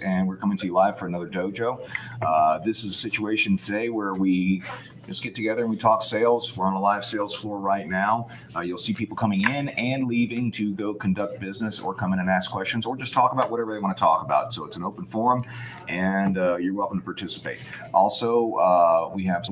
and we're coming to you live for another dojo. This is a situation today where we just get together and we talk sales. We're on a live sales floor right now. You'll see people coming in and leaving to go conduct business or come in and ask questions or just talk about whatever they want to talk about. So it's an open forum, and you're welcome to participate. Also, we have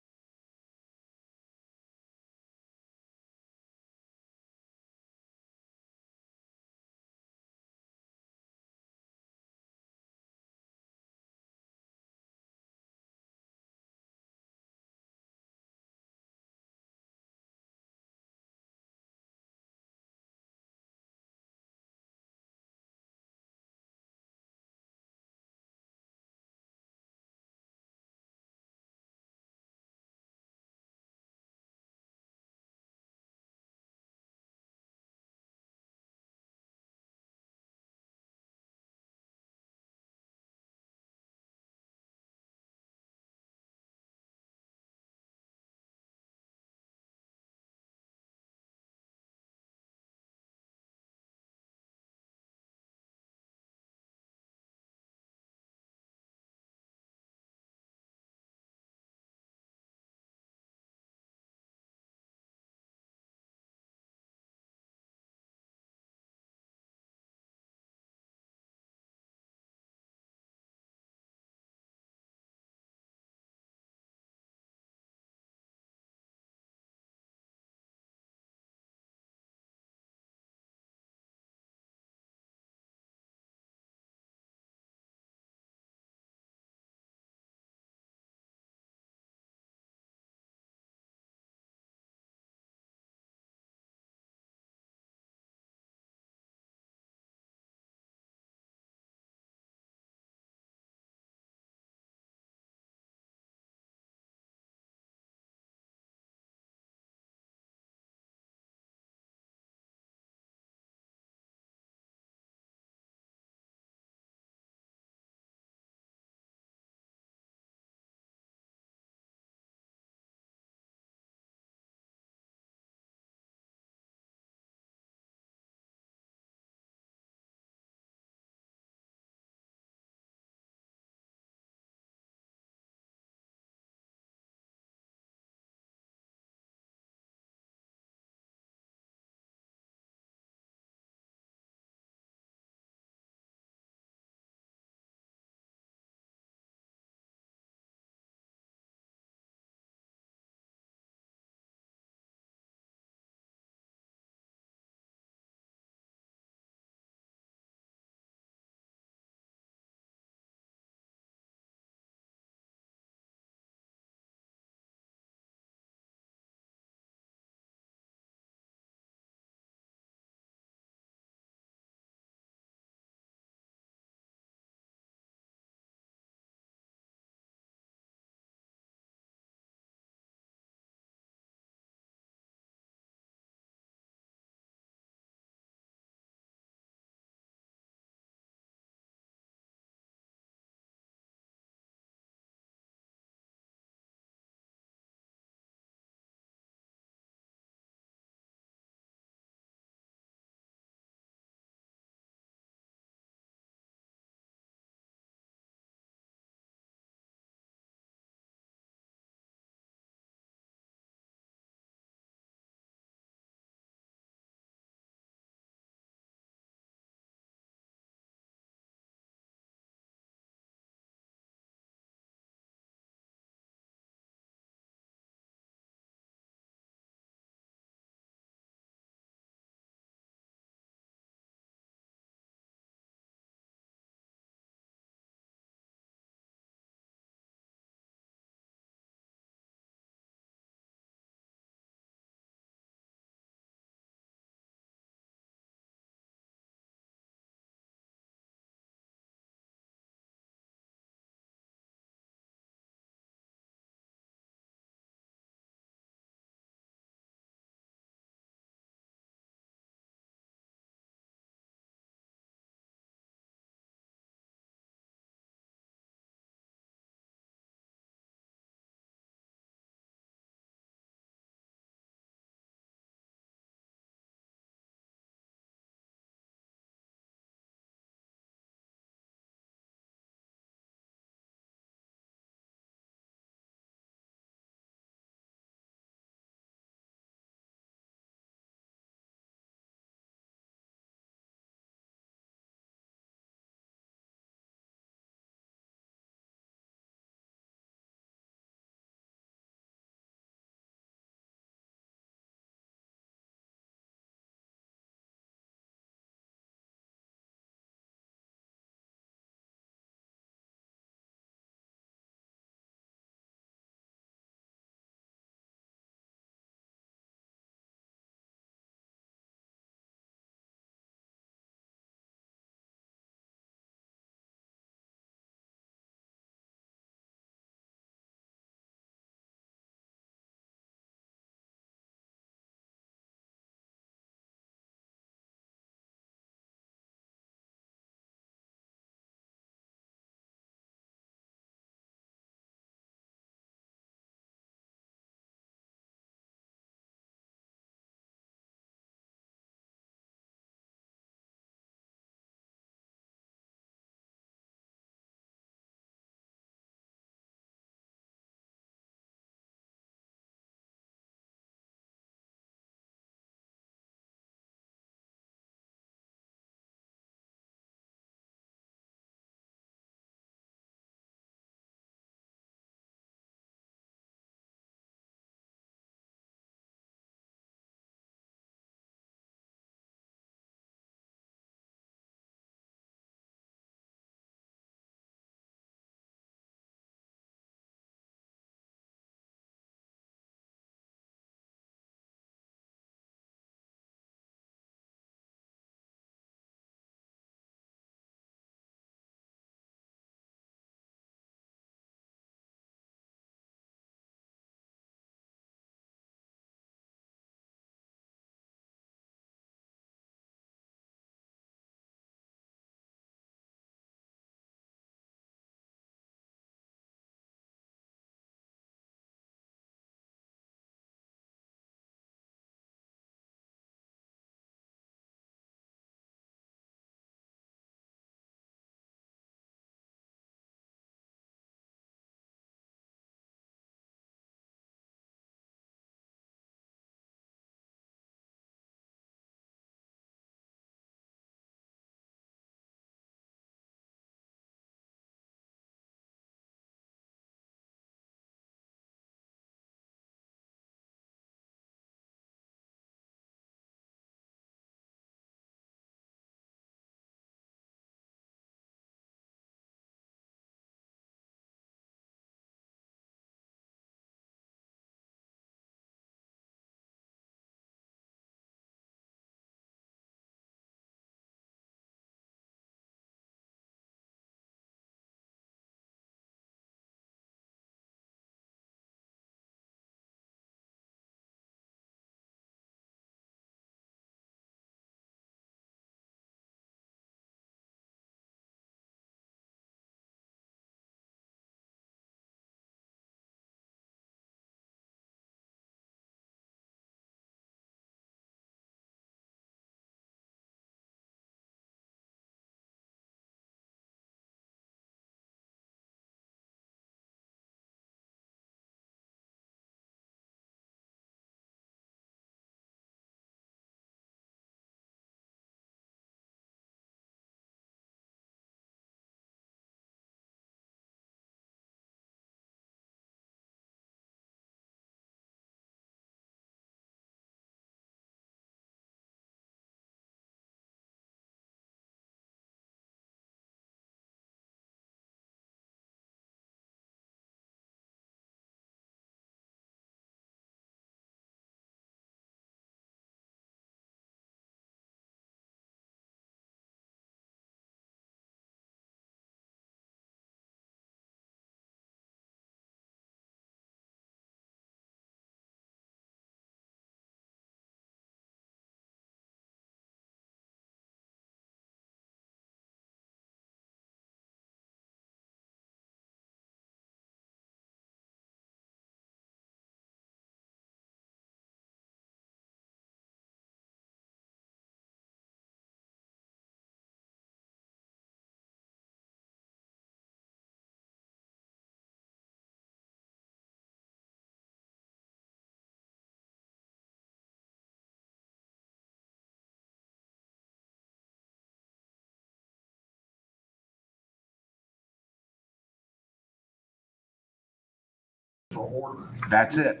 for order. That's it.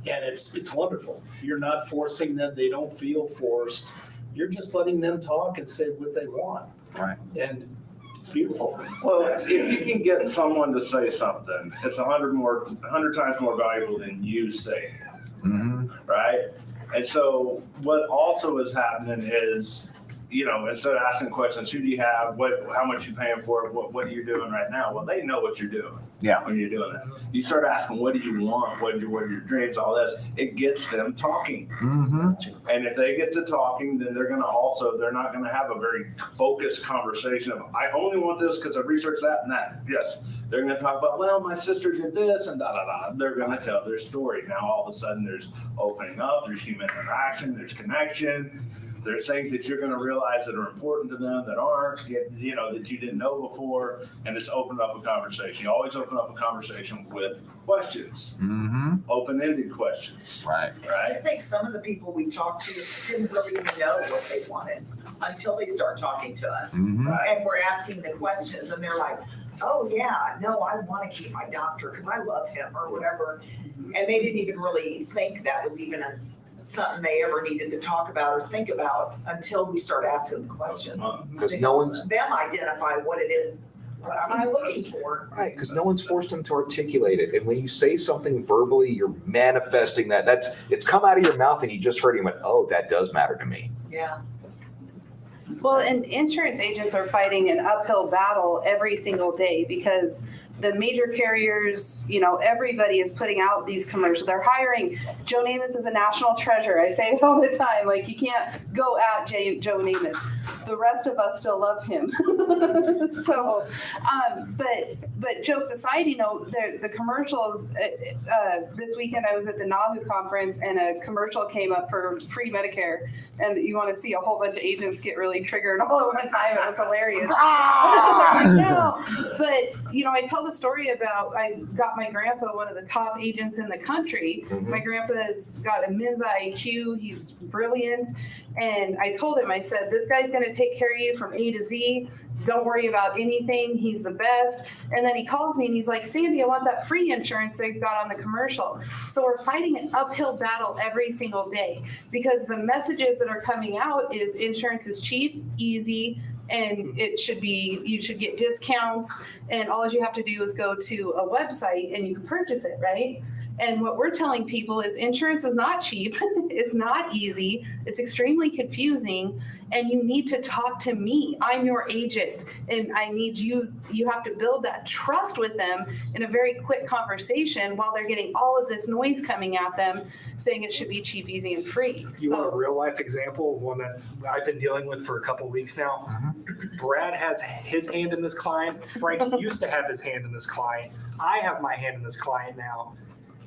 And it's wonderful. You're not forcing them. They don't feel forced. You're just letting them talk and say what they want. Right. And it's beautiful. Well, if you can get someone to say something, it's 100 times more valuable than you saying it, Mm-hmm. right? And so what also is happening is, instead of asking questions, who do you have, how much you paying for it, what are you doing right now? Well, they know what you're doing. Yeah. When you're doing that. You start asking, what do you want? What are your dreams? All this. It gets them talking. Mm-hmm. And if they get to talking, then they're not going to have a very focused conversation of, I only want this because I researched that and that. Yes. They're going to talk about, well, my sister did this and da, da, da. They're going to tell their story. Now, all of a sudden, there's opening up, there's human interaction, there's connection. There's things that you're going to realize that are important to them that aren't, that you didn't know before, and it's opened up a conversation. You always open up a conversation with questions, Mm-hmm. open-ended questions, Right. I right? think some of the people we talked to didn't really even know what they wanted until they start talking to us. Mm-hmm. And we're asking the questions and they're like, oh yeah, no, I want to keep my doctor because I love him or whatever. And they didn't even really think that was even something they ever needed to talk about or think about until we start asking the questions. Because It no helps one's them identify what it is, what am I looking for? right, because no one's forced them to articulate it. And when you say something verbally, you're manifesting that. It's come out of your mouth and you just heard him went, oh, that does matter to me. Yeah. Well, and insurance agents are fighting an uphill battle every single day because the major carriers, everybody is putting out these commercials. They're hiring. Joe Namath is a national treasure. I say it all the time. Like, you can't go at Joe Namath. The rest of us still love him. So, but jokes aside, the commercials, this weekend I was at the NAHU conference and a commercial came up for free Medicare. And you want to see a whole bunch of agents get really triggered all at one time. It was hilarious. No. But, I tell the story about I got my grandpa, one of the top agents in the country. Mhm. My grandpa has got immense IQ. He's brilliant. And I told him, I said, this guy's going to take care of you from A to Z. Don't worry about anything. He's the best. And then he calls me and he's like, Sandy, I want that free insurance they got on the commercial. So we're fighting an uphill battle every single day because the messages that are coming out is insurance is cheap, easy, and you should get discounts, and all you have to do is go to a website and you can purchase it, right? And what we're telling people is insurance is not cheap, it's not easy, it's extremely confusing, and you need to talk to me. I'm your agent, and I need you have to build that trust with them in a very quick conversation while they're getting all of this noise coming at them saying it should be cheap, easy, and free. You want a real life example of one that I've been dealing with for a couple of weeks now? Brad has his hand in this client. Frank used to have his hand in this client. I have my hand in this client now.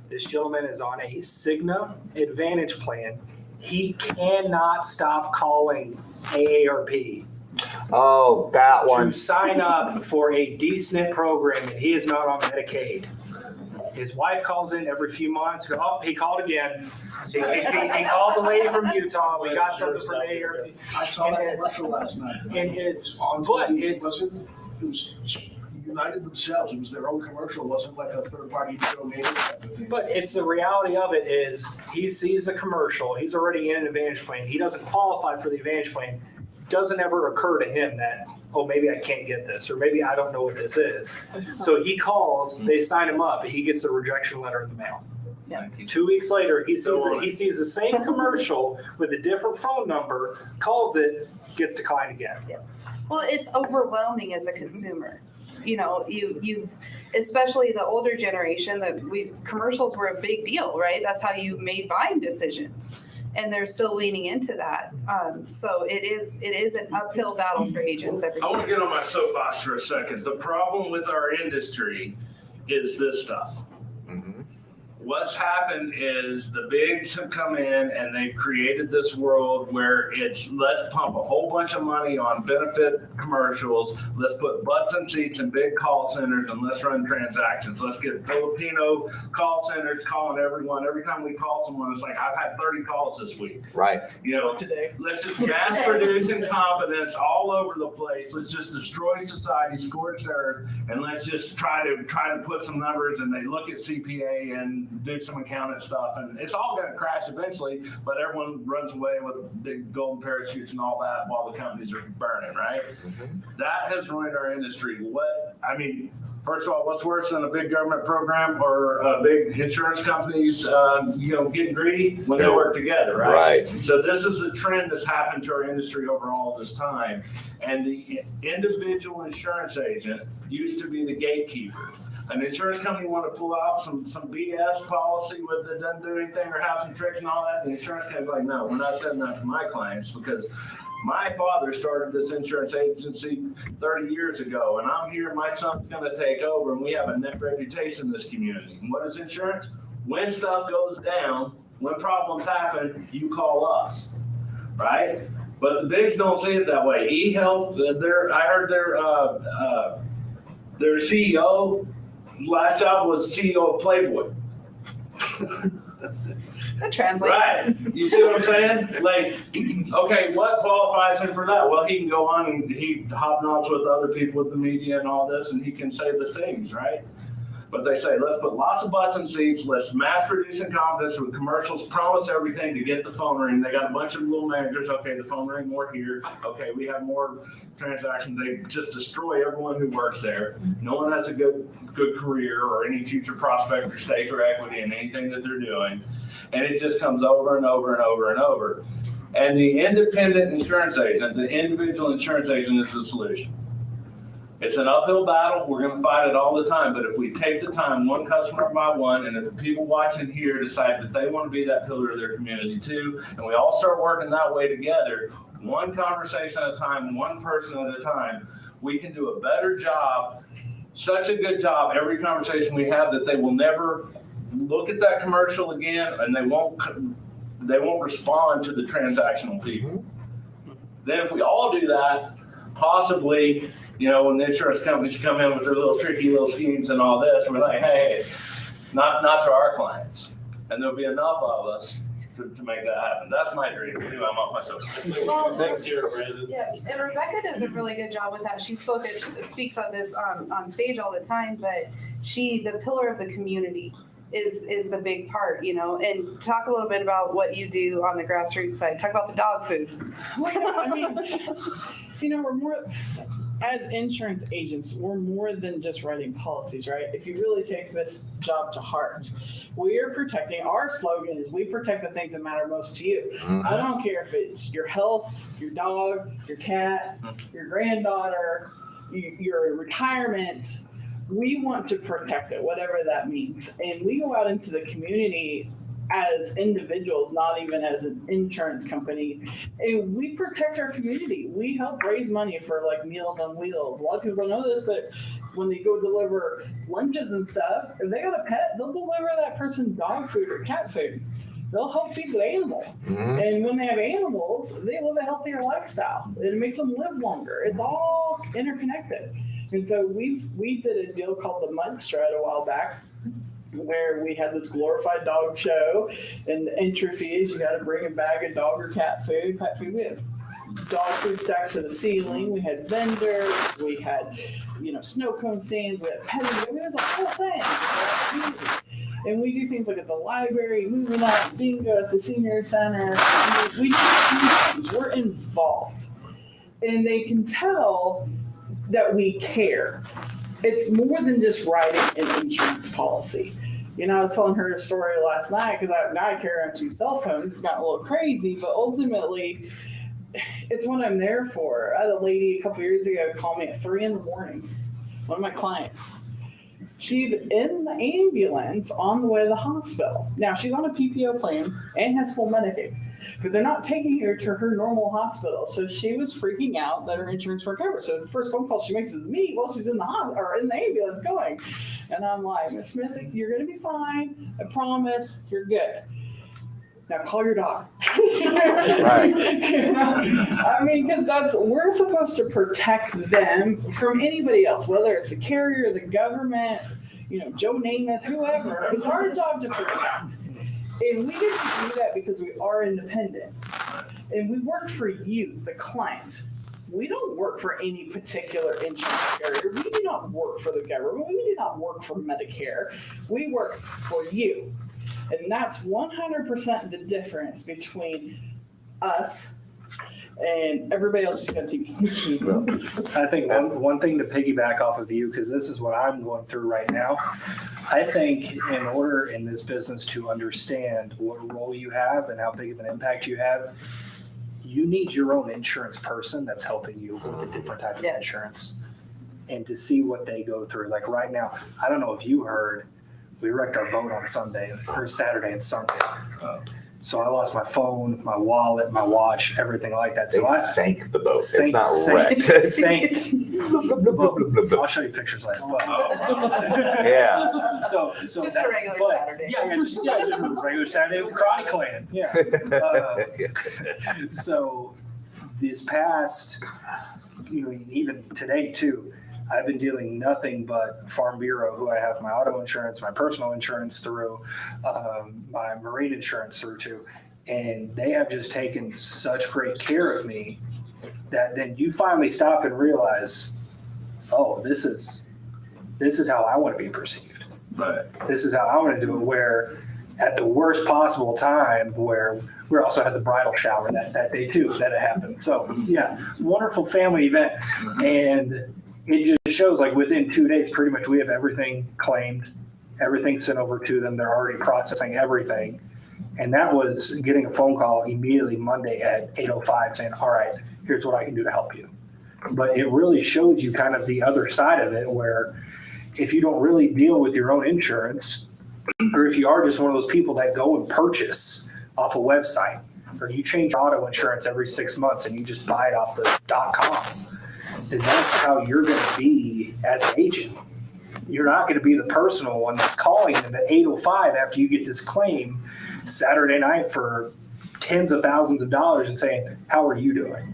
This gentleman is on a Cigna Advantage plan. He cannot stop calling AARP Oh, that to one. sign up for a DSNP program, and he is not on Medicaid. His wife calls in every few months. Oh, he called again. He called the lady from Utah. We got something from AARP. I saw that commercial last night. And it's, On but TV, it's, it was United themselves. It was their own commercial. It wasn't like a third party donated type of thing. but it's the reality of it is he sees the commercial. He's already in an Advantage plan. He doesn't qualify for the Advantage plan. Doesn't ever occur to him that, oh, maybe I can't get this, or maybe I don't know what this is. So he calls, they sign him up, and he gets a rejection letter in the mail. Yeah. 2 weeks later, he sees the same commercial with a different phone number, calls it, gets declined again. Well, it's overwhelming as a consumer. You especially the older generation, commercials were a big deal, right? That's how you made buying decisions. And they're still leaning into that. So it is an uphill battle for agents every I want to day. get on my soapbox for a second. The problem with our industry is this stuff. Mhm. What's happened is the bigs have come in and they've created this world where it's let's pump a whole bunch of money on benefit commercials. Let's put butts and seats in big call centers and let's run transactions. Let's get Filipino call centers calling everyone. Every time we call someone, it's like, I've had 30 calls this week. Right. Today. Let's just mass produce incompetence all over the place. Let's just destroy society, scorched earth, and let's just try to put some numbers, and they look at CPA and do some accounting stuff, and it's all going to crash eventually, but everyone runs away with big golden parachutes and all that while the companies are burning, right? That has ruined our industry. First of all, what's worse than a big government program or big insurance companies, getting greedy when they work together, right? So this is a trend that's happened to our industry over all this time. And the individual insurance agent used to be the gatekeeper. An insurance company want to pull out some BS policy that doesn't do anything or have some tricks and all that. The insurance company's like, no, we're not sending that to my clients because my father started this insurance agency 30 years ago, and I'm here, my son's going to take over, and we have a net reputation in this community. And what is insurance? When stuff goes down, when problems happen, you call us, right? But the bigs don't see it that way. eHealth, I heard their CEO, last job was CEO of Playboy. That translates. Right. You see what I'm saying? Like, okay, what qualifies him for that? Well, he can go on and he hobnobs with other people with the media and all this, and he can say the things, right? But they say, let's put lots of butts in seats, let's mass produce incompetence with commercials, promise everything to get the phone ring. They got a bunch of little managers. Okay, the phone ring more here. Okay, we have more transactions. They just destroy everyone who works there. No one has a good career or any future prospect or stake or equity in anything that they're doing. And it just comes over and over and over and over. And the independent insurance agent, the individual insurance agent is the solution. It's an uphill battle. We're going to fight it all the time. But if we take the time, one customer by one, and if the people watching here decide that they want to be that pillar of their community too, and we all start working that way together, one conversation at a time, one person at a time, we can do a better job, such a good job every conversation we have that they will never look at that commercial again, and they won't respond to the transactional people. Then if we all do that, possibly, when the insurance companies come in with their little tricky little schemes and all this, we're like, hey, not to our clients. And there'll be enough of us to make that happen. That's my dream. Anyway, I'm off myself. Well, Thanks here, Brandon. yeah, and Rebecca does a really good job with that. She speaks on this on stage all the time, but the pillar of the community is the big part, and talk a little bit about what you do on the grassroots side. Talk about the dog food. Well, we're more, as insurance agents, we're more than just writing policies, right? If you really take this job to heart, we are protecting, our slogan is we protect the things that matter most to you. I don't care if it's your health, your dog, your cat, your granddaughter, your retirement. We want to protect it, whatever that means. And we go out into the community as individuals, not even as an insurance company, and we protect our community. We help raise money for like Meals on Wheels. A lot of people don't know this, but when they go deliver lunches and stuff, if they got a pet, they'll deliver that person dog food or cat food. They'll help feed the animal. And when they have animals, they live a healthier lifestyle. It makes them live longer. It's all interconnected. And so we did a deal called the Mud Strut a while back, where we had this glorified dog show, and the entry fee is you got to bring a bag of dog or cat food. We had dog food stacks to the ceiling. We had vendors. We had, snow cone stands. We had petting. There's a whole thing. And we do things like at the library, moving up, bingo at the senior center. We do things. We're involved, and they can tell that we care. It's more than just writing an insurance policy. I was telling her a story last night because I carry on 2 cell phones. It's gotten a little crazy, but ultimately, it's what I'm there for. I had a lady a couple years ago call me at 3 a.m, one of my clients. She's in the ambulance on the way to the hospital. Now, she's on a PPO plan and has full Medicaid, but they're not taking her to her normal hospital. So she was freaking out that her insurance weren't covered. So the first phone call she makes is me while she's in the ambulance going. And I'm like, Miss Smith, you're going to be fine. I promise, you're good. Now call your dog. Right. Because we're supposed to protect them from anybody else, whether it's the carrier, the government, Joe Namath, whoever. It's our job to protect. And we get to do that because we are independent. And we work for you, the client. we don't work for any particular insurance carrier. We do not work for the government. We do not work for Medicare. We work for you. And that's 100% the difference between us and everybody else is going to TV. I think one thing to piggyback off of you, because this is what I'm going through right now. I think in order in this business to understand what role you have and how big of an impact you have, you need your own insurance person that's helping you with a different type of insurance and to see what they go through. Like right now, I don't know if you heard, we wrecked our boat on Saturday and Sunday. So I lost my phone, my wallet, my watch, everything like that. So I sank the boat. Sank, it's not sank, wrecked. sank. I'll show you pictures later. Yeah. So Just a that- regular but- Saturday. Yeah, just a regular Saturday with Karate Clan. Yeah. So this past, even today too, I've been dealing nothing but Farm Bureau, who I have my auto insurance, my personal insurance through, my marine insurance through too. And they have just taken such great care of me that then you finally stop and realize, oh, this is how I want to be perceived. Right. This is how I want to do it, where at the worst possible time, where we also had the bridal shower that day too, that it happened. So yeah, wonderful family event. And it just shows like within 2 days, pretty much we have everything claimed, everything sent over to them. They're already processing everything. And that was getting a phone call immediately Monday at 8:05 saying, all right, here's what I can do to help you. But it really shows you kind of the other side of it, where if you don't really deal with your own insurance, or if you are just one of those people that go and purchase off a website, or you change auto insurance every 6 months and you just buy it off the .com, then that's how you're going to be as an agent. You're not going to be the personal one that's calling them at 8:05 after you get this claim Saturday night for tens of thousands of dollars and saying, how are you doing?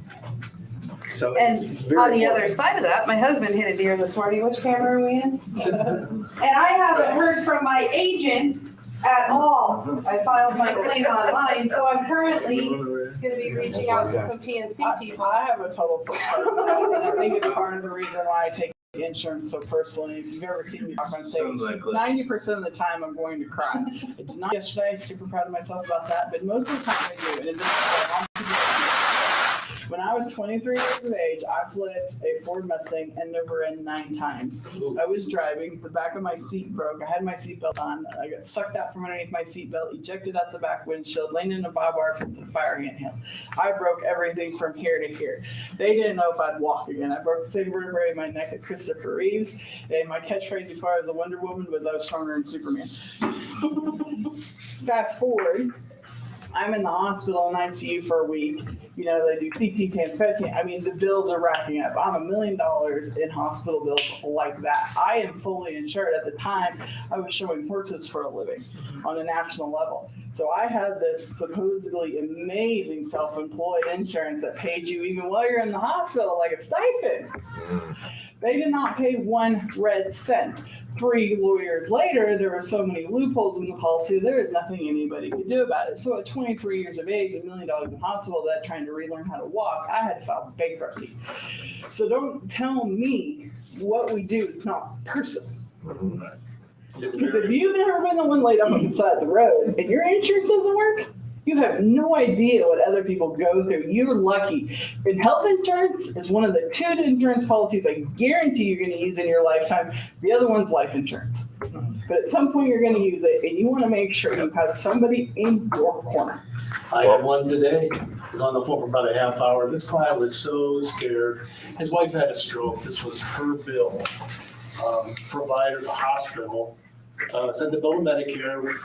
So And it's very on the important. other side of that, my husband hit a deer this morning. Which camera are we in? And I haven't heard from my agent at all. I filed my claim online, so I'm currently going to be reaching out to some PNC people. I have a total flip phone. I think it's part of the reason why I take insurance so personally. If you've ever seen me talk on stage, Sounds like that. 90% of the time I'm going to cry. I did not yesterday, super proud of myself about that, but most of the time I do. And this is what I want to do. When I was 23 years of age, I flipped a Ford Mustang end over end 9 times. I was driving, the back of my seat broke. I had my seatbelt on. I got sucked out from underneath my seatbelt, ejected out the back windshield, landed in a barbed wire fence and a fire ant hill. I broke everything from here to here. They didn't know if I'd walk again. I broke the same vertebrae in my neck at Christopher Reeves, and my catchphrase before I was a Wonder Woman was I was stronger than Superman. Fast forward, I'm in the hospital in ICU for a week. They do CT scan, PET scan. I mean, the bills are racking up. I'm $1 million in hospital bills like that. I am fully insured. At the time, I was showing horses for a living on a national level. So I had this supposedly amazing self-employed insurance that paid you even while you're in the hospital, like a stipend. They did not pay 1 red cent. 3 lawyers later, there were so many loopholes in the policy, there is nothing anybody could do about it. So at 23 years of age, $1 million in hospital, that trying to relearn how to walk, I had to file bankruptcy. So don't tell me what we do is not personal. Because if you've never been the one laid up on the side of the road and your insurance doesn't work, you have no idea what other people go through. You're lucky. And health insurance is one of the 2 insurance policies I guarantee you're going to use in your lifetime. The other one's life insurance. But at some point you're going to use it, and you want to make sure you have somebody in your corner. I had one today. I was on the phone for about a half hour. This client was so scared. His wife had a stroke. This was her bill. Provider, the hospital, sent the bill to Medicare.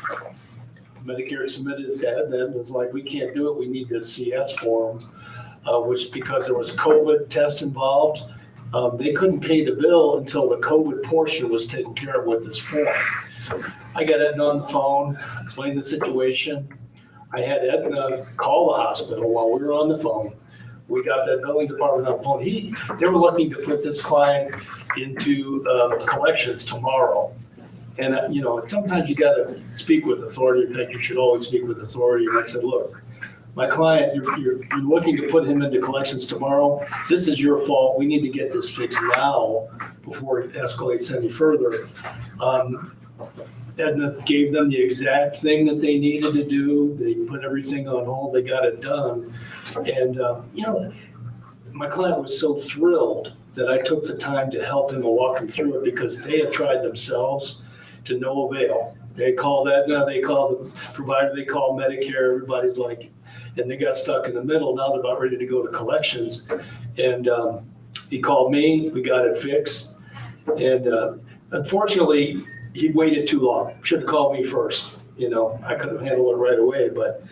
Medicare submitted that, and then was like, we can't do it. We need this CS form, which because there was COVID test involved, they couldn't pay the bill until the COVID portion was taken care of with this form. I got Edna on the phone, explained the situation. I had Edna call the hospital while we were on the phone. We got that billing department on the phone. They were looking to put this client into collections tomorrow. And, sometimes you got to speak with authority. In fact, you should always speak with authority. And I said, look, my client, you're looking to put him into collections tomorrow. This is your fault. We need to get this fixed now before it escalates any further. Edna gave them the exact thing that they needed to do. They put everything on hold. They got it done. And, you know, my client was so thrilled that I took the time to help him and walk him through it because they had tried themselves to no avail. They called Aetna, they called the provider, they called Medicare, everybody's like, and they got stuck in the middle. Now they're about ready to go to collections. And he called me, we got it fixed. And unfortunately, he waited too long. Should have called me first. You know, I could have handled it right away, but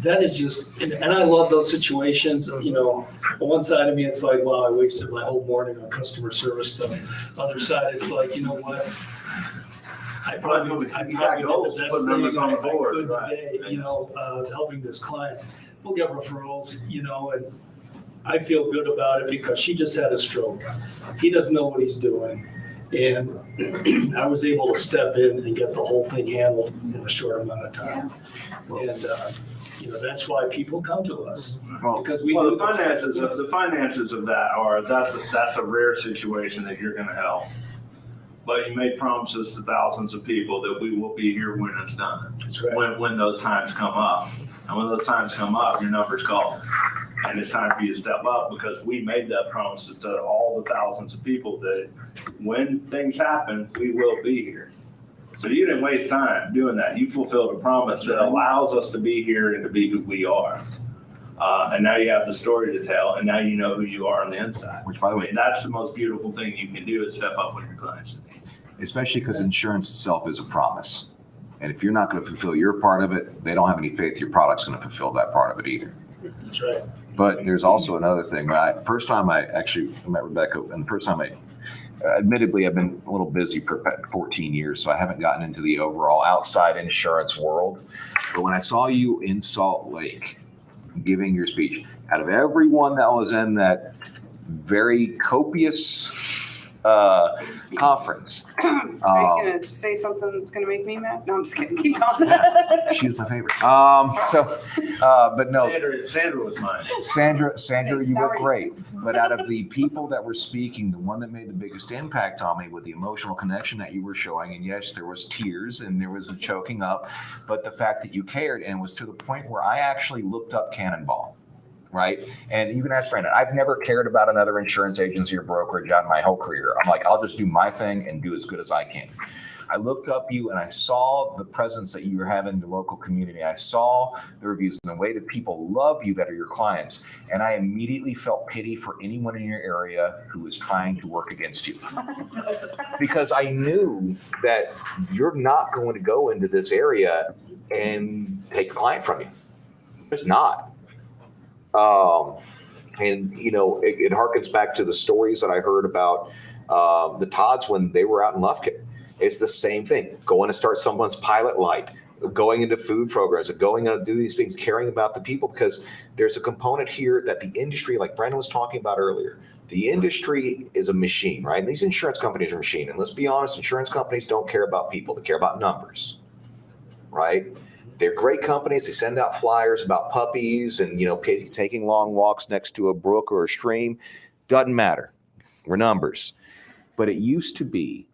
that is just, and I love those situations. You know, on one side of me, it's like, wow, I wasted my whole morning on customer service stuff. Other side, it's like, you know what? I probably did the best thing I could today, you know, helping this client. We'll get referrals, you know, and I feel good about it because she just had a stroke. He doesn't know what he's doing. And I was able to step in and get the whole thing handled in a short amount of time. And, you know, that's why people come to us. Because we do the finances of that are, that's a rare situation that you're gonna help. But you made promises to thousands of people that we will be here when it's done. That's right. When those times come up. And when those times come up, your number's called. And it's time for you to step up because we made that promise to all the thousands of people that when things happen, we will be here. So you didn't waste time doing that. You fulfilled a promise that allows us to be here and to be who we are. And now you have the story to tell, and now you know who you are on the inside. Which, by the way, that's the most beautiful thing you can do is step up when your clients need. Especially because insurance itself is a promise. And if you're not going to fulfill your part of it, they don't have any faith your product's going to fulfill that part of it either. That's right. But there's also another thing. First time I actually met Rebecca, and the first time admittedly, I've been a little busy for 14 years, so I haven't gotten into the overall outside insurance world. But when I saw you in Salt Lake giving your speech, out of everyone that was in that very copious conference. Are you gonna say something that's gonna make me mad? No, I'm just kidding. Keep going. She was my favorite. But no. Sandra was mine. Sandra, you were Sorry. great. But out of the people that were speaking, the one that made the biggest impact on me with the emotional connection that you were showing, and yes, there was tears and there was a choking up, but the fact that you cared and was to the point where I actually looked up Cannonball. Right. And you can ask Brandon, I've never cared about another insurance agency or brokerage on my whole career. I'm like, I'll just do my thing and do as good as I can. I looked up you and I saw the presence that you were having in the local community. I saw the reviews and the way that people love you that are your clients. And I immediately felt pity for anyone in your area who was trying to work against you. Because I knew that you're not going to go into this area and take a client from you. It's not. And, you know, it harkens back to the stories that I heard about the Todds when they were out in Lufkin. It's the same thing. Going to start someone's pilot light, going into food programs, and going to do these things, caring about the people, because there's a component here that the industry, like Brandon was talking about earlier, the industry is a machine, right? And these insurance companies are a machine. And let's be honest, insurance companies don't care about people. They care about numbers, right? They're great companies. They send out flyers about puppies and, you know, taking long walks next to a brook or a stream. Doesn't matter. We're numbers. But it used to be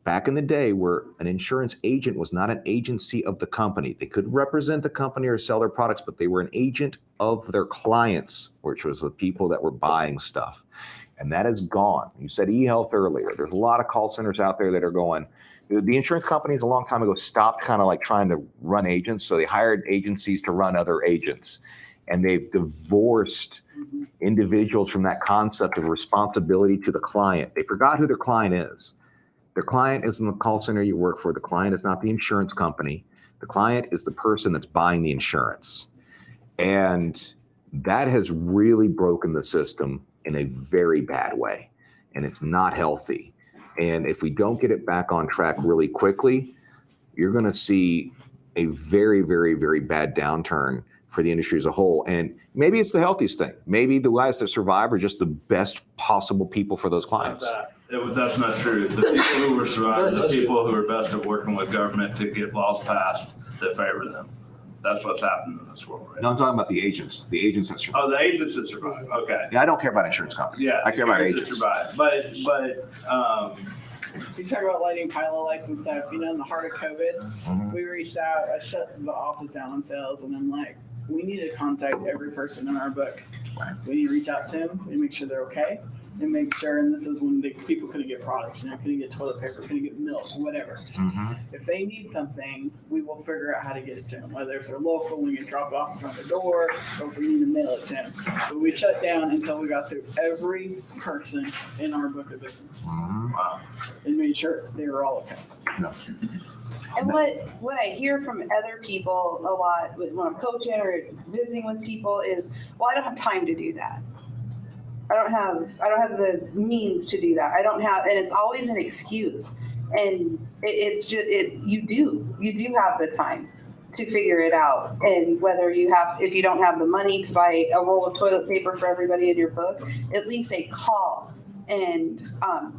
back in the day where an insurance agent was not an agency of the company. They could represent the company or sell their products, but they were an agent of their clients, which was the people that were buying stuff. And that is gone. You said eHealth earlier. There's a lot of call centers out there that are going. The insurance companies a long time ago stopped kind of like trying to run agents. So they hired agencies to run other agents. And they've divorced individuals from that concept of responsibility to the client. They forgot who their client is. Their client isn't the call center you work for. The client is not the insurance company. The client is the person that's buying the insurance. And that has really broken the system in a very bad way. And it's not healthy. And if we don't get it back on track really quickly, you're going to see a very, very, very bad downturn for the industry as a whole. And maybe it's the healthiest thing. Maybe the guys that survive are just the best possible people for those clients. That's not true. The people who were surviving, the people who are best at working with government to get laws passed that favor them. That's what's happening in this world, right? No, I'm talking about the agents that survive. Oh, the agents that survive, okay. Yeah, I don't care about insurance companies. Yeah. I care about that agents. survive. But, You talk about lighting pilot lights and stuff, you know, in the heart of COVID, Mhm. we reached out, I shut the office down on sales, and I'm like, we need to contact every person in our book. Right. We need to reach out to them, we make sure they're okay, and make sure, and this is when the people couldn't get products, you know, couldn't get toilet paper, couldn't get milk, whatever. Mhm. If they need something, we will figure out how to get it to them, whether if they're local, we can drop it off in front of the door, or if we need to mail it to them. But we shut down until we got through every person in our book of business Mhm. wow. and made sure they were all okay. No. And what I hear from other people a lot when I'm coaching or visiting with people is, well, I don't have time to do that. I don't have the means to do that. I don't have, and it's always an excuse. And it's just, you do have the time to figure it out. And whether if you don't have the money to buy a roll of toilet paper for everybody in your book, at least a call. And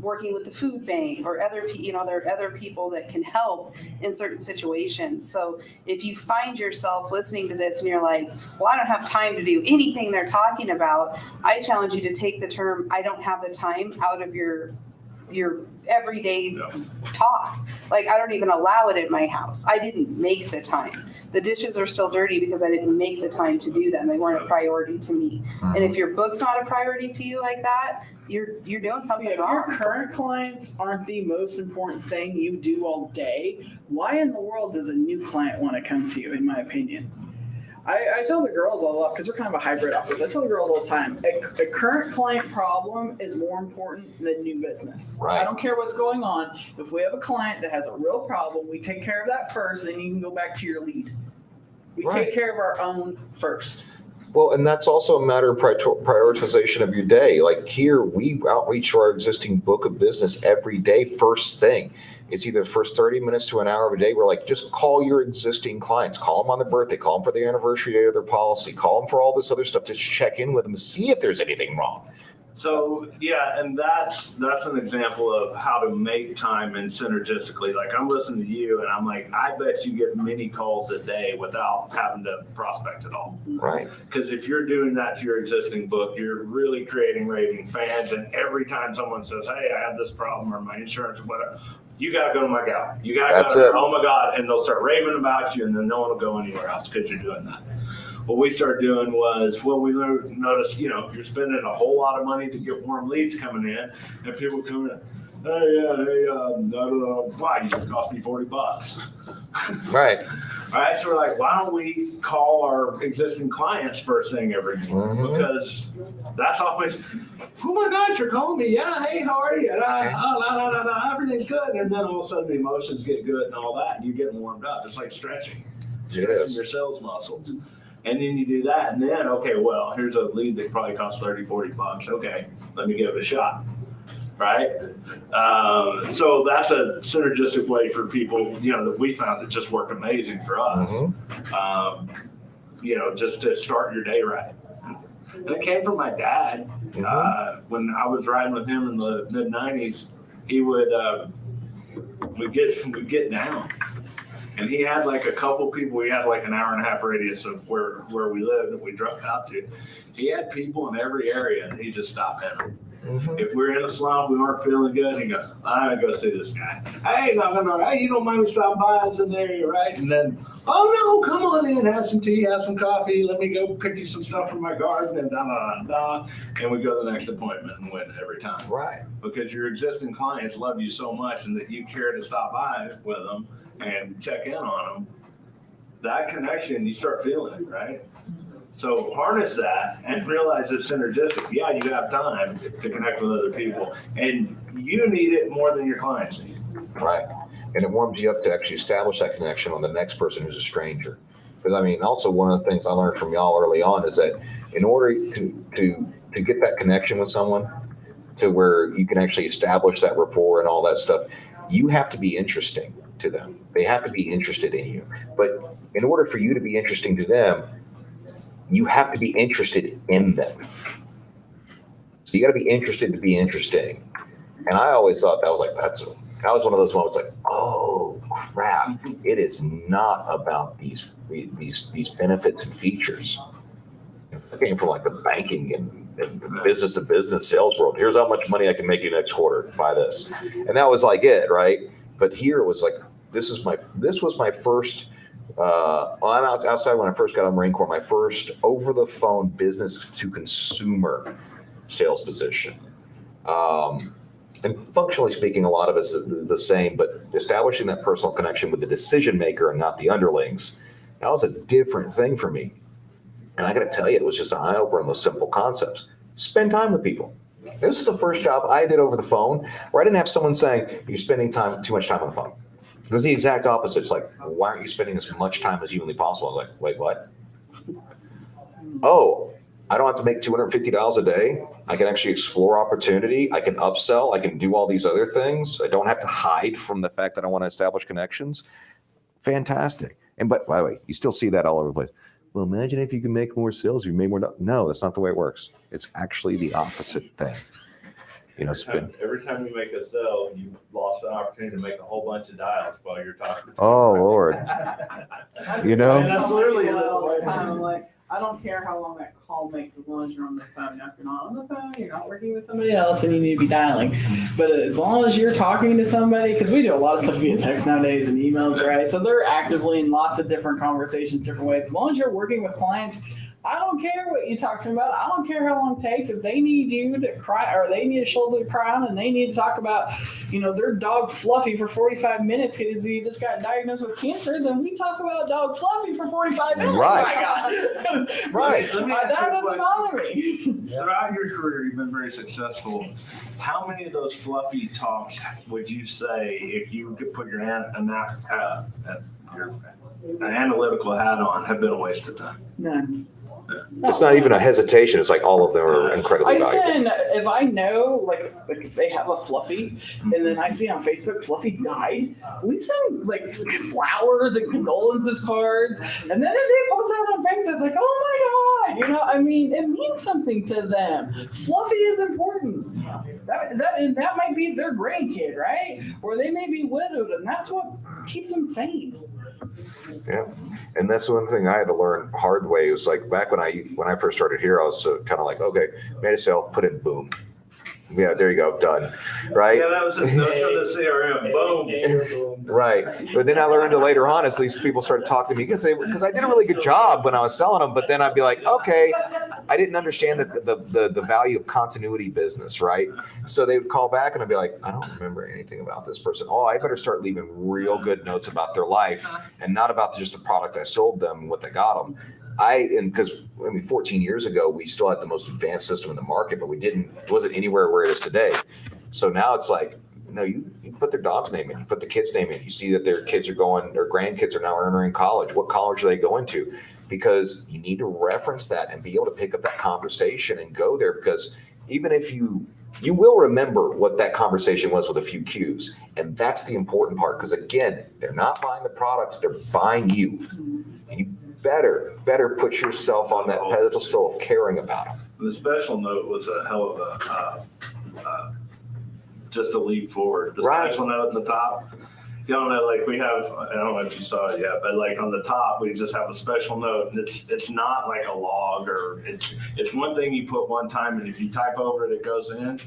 working with the food bank or there are other people that can help in certain situations. So if you find yourself listening to this and you're like, well, I don't have time to do anything they're talking about, I challenge you to take the term, I don't have the time, out of your everyday talk. Like, I don't even allow it in my house. I didn't make the time. The dishes are still dirty because I didn't make the time to do them. They weren't a priority to me. And if your book's not a priority to you like that, you're doing something If wrong. your current clients aren't the most important thing you do all day, why in the world does a new client want to come to you, in my opinion? I tell the girls all up, because we're kind of a hybrid office, I tell the girls all the time, a current client problem is more important than new business. Right. I don't care what's going on. If we have a client that has a real problem, we take care of that first, then you can go back to your lead. We Right. take care of our own first. Well, and that's also a matter of prioritization of your day. Like here, we outreach to our existing book of business every day, first thing. It's either the first 30 minutes to an hour of a day. We're like, just call your existing clients, call them on their birthday, call them for the anniversary date of their policy, call them for all this other stuff. Just check in with them, see if there's anything wrong. So, yeah, and that's an example of how to make time and synergistically. Like, I'm listening to you and I'm like, I bet you get many calls a day without having to prospect at all. Right. Because if you're doing that to your existing book, you're really creating raving fans. And every time someone says, hey, I have this problem or my insurance or whatever, you got to go to my gal. You got to That's go to her. it. Oh my God. And they'll start raving about you and then no one will go anywhere else because you're doing that. What we started doing was, well, we noticed, you're spending a whole lot of money to get warm leads coming in, and people coming in, why, you just cost me $40. Right. All right, so we're like, why don't we call our existing clients first thing every morning? Mhm. Because that's always, oh my gosh, you're calling me. Yeah, hey, how are you? Everything's good. And then all of a sudden the emotions get good and all that, and you're getting warmed up. It's like stretching Yes. your sales muscles. And then you do that, and then, okay, well, here's a lead that probably costs $30-$40. Okay, let me give it a shot, right? So that's a synergistic way for people, that we found that just worked amazing for us. Just to start your day right. And it came from my dad. When I was riding with him in the mid-90s, he would, we'd get down. And he had like a couple people, we had like an hour and a half radius of where we lived that we drove out to. He had people in every area and he just stopped in them. If we were in a slump, we weren't feeling good, he goes, I'm gonna go see this guy. Hey, no, hey, you don't mind me stopping by, it's in there, right? And then, oh no, come on in, have some tea, have some coffee, let me go pick you some stuff from my garden, and and we go to the next appointment and win every time. Right. Because your existing clients love you so much and that you care to stop by with them and check in on them, that connection, you start feeling it, right? So harness that and realize it's synergistic. Yeah, you have time to connect with other people, and you need it more than your clients need. Right. And it warms you up to actually establish that connection on the next person who's a stranger. Because also one of the things I learned from y'all early on is that in order to get that connection with someone to where you can actually establish that rapport and all that stuff, you have to be interesting to them. They have to be interested in you. But in order for you to be interesting to them, you have to be interested in them. So you got to be interested to be interesting. And I always thought that was like, That was one of those moments like, oh crap, it is not about these benefits and features. I came from like the banking and business to business sales world. Here's how much money I can make you next quarter. Buy this. And that was like it, right? But here it was like, this was my first, I'm outside when I first got out of Marine Corps, my first over the phone business to consumer sales position. And functionally speaking, a lot of it's the same, but establishing that personal connection with the decision maker and not the underlings, that was a different thing for me. And I got to tell you, it was just an eye opener on those simple concepts. Spend time with people. This is the first job I did over the phone where I didn't have someone saying, you're spending too much time on the phone. It was the exact opposite. It's like, why aren't you spending as much time as humanly possible? I was like, wait, what? Oh, I don't have to make $250 a day. I can actually explore opportunity. I can upsell. I can do all these other things. I don't have to hide from the fact that I want to establish connections. Fantastic. And by the way, you still see that all over the place. Well, imagine if you can make more sales, you made more. No, that's not the way it works. It's actually the opposite thing. Every time you make a sale, you lost an opportunity to make a whole bunch of dials while you're talking. Oh, Lord. You know? And that's literally all the time. I'm like, I don't care how long that call makes as long as you're on the phone. Now, if you're not on the phone, you're not working with somebody else, and you need to be dialing. But as long as you're talking to somebody, because we do a lot of stuff via text nowadays and emails, right? So they're actively in lots of different conversations, different ways. As long as you're working with clients, I don't care what you talk to them about. I don't care how long it takes. If they need you to cry or they need a shoulder to cry on and they need to talk about, their dog Fluffy for 45 minutes because he just got diagnosed with cancer, then we talk about dog Fluffy for 45 minutes. Right. My God. Right. Let me ask That you a doesn't question. bother me. Throughout your career, you've been very successful. How many of those fluffy talks would you say, if you could put your analytical hat on, have been a waste of time? None. It's not even a hesitation. It's like all of them are incredibly I valuable. send, if I know, like if they have a Fluffy, and then I see on Facebook Fluffy died, we send like flowers and condolences cards, and then if they post out on Facebook, like, oh my God, it means something to them. Fluffy is important. That might be their grandkid, right? Or they may be widowed, and that's what keeps them sane. Yeah. And that's one thing I had to learn hard way. It was like back when I first started here, I was kind of like, okay, made a sale, put in boom. Yeah, there you go, done. Right? Yeah, that was from the CRM. Boom. Right. But then I learned later on, at least people started talking to me because I did a really good job when I was selling them. But then I'd be like, okay, I didn't understand the value of continuity business, right? So they would call back and I'd be like, I don't remember anything about this person. Oh, I better start leaving real good notes about their life and not about just the product I sold them and what they got them. Because 14 years ago, we still had the most advanced system in the market, but it wasn't anywhere where it is today. So now it's like, you put their dog's name in, you put the kid's name in, you see that their grandkids are now entering college. What college are they going to? Because you need to reference that and be able to pick up that conversation and go there, because even if you will remember what that conversation was with a few cues. And that's the important part. Because again, they're not buying the products, they're buying you. And you better put yourself on that pedestal of caring about them. The special note was a hell of just a leap forward. The Right. special note at the top, we have, I don't know if you saw it yet, but like on the top, we just have a special note. And it's not like a log, or it's one thing you put one time, and if you type over it, it goes in.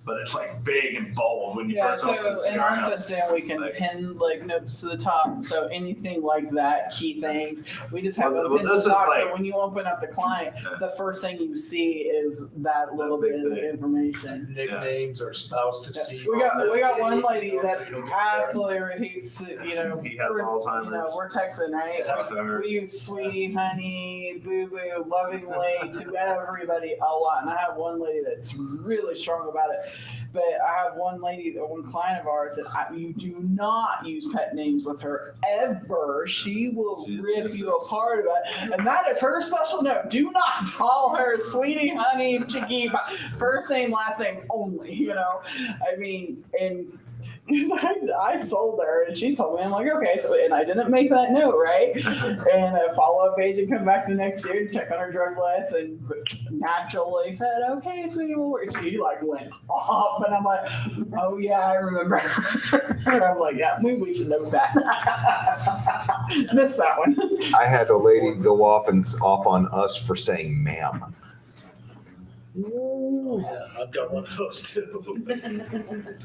But it's like big and bold when you Yeah, first so open the in our CRM. system, we can pin like notes to the top. So anything like that, key things, we just have Well, them pinned to this the is top. like- So when you open up the client, the first thing you see is that little big bit of thing. information. Nicknames or spouse to Yeah. see. We got one lady that So you don't get absolutely repeats, He has Alzheimer's. we're texting, right? Talk to her. We use sweetie, honey, boo boo, lovingly to everybody a lot. And I have one lady that's really strong about it. But I have one client of ours that you do not use pet names with her ever. She will rip you apart about it. And that is her special note. Do not call her sweetie, honey, chicky, first name, last name only, And I sold her and she told me, I'm like, okay, so, and I didn't make that note, right? And a follow-up agent come back the next year to check on her drug lists and naturally said, okay, sweetie, well, she like went off and I'm like, oh yeah, I remember. And I'm like, yeah, maybe we should note that. Missed that one. I had a lady go off on us for saying ma'am. Oh, yeah, I've got one of those too.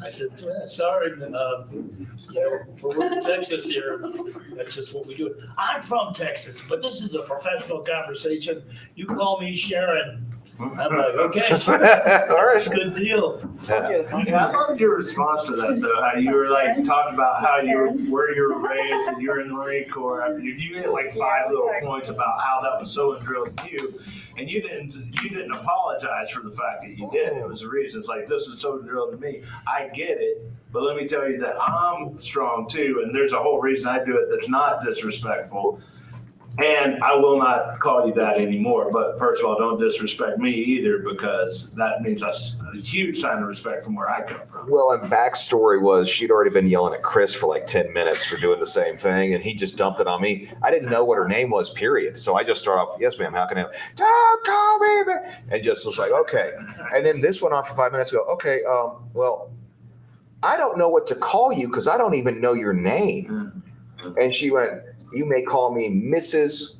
I said, sorry, we're in Texas here. That's just what we do. I'm from Texas, but this is a professional conversation. You call me Sharon. I'm like, okay, All right. good deal. Yeah, I loved your response to that though. How you were like talking about how where you were raised and you're in the Marine Corps. I mean, you hit like 5 little points about how that was so drilled in you, and you didn't apologize for the fact that you did. It was a reason. It's like, this is so drilled in me. I get it, but let me tell you that I'm strong too, and there's a whole reason I do it that's not disrespectful. And I will not call you that anymore. But first of all, don't disrespect me either, because that means that's a huge sign of respect from where I come from. Well, and backstory was she'd already been yelling at Chris for like 10 minutes for doing the same thing, and he just dumped it on me. I didn't know what her name was, period. So I just started off, yes, ma'am, how can I help? Don't call me, ma'am. And just was like, okay. And then this went on for 5 minutes ago. Okay, well, I don't know what to call you because I don't even know your name. And she went, you may call me Mrs.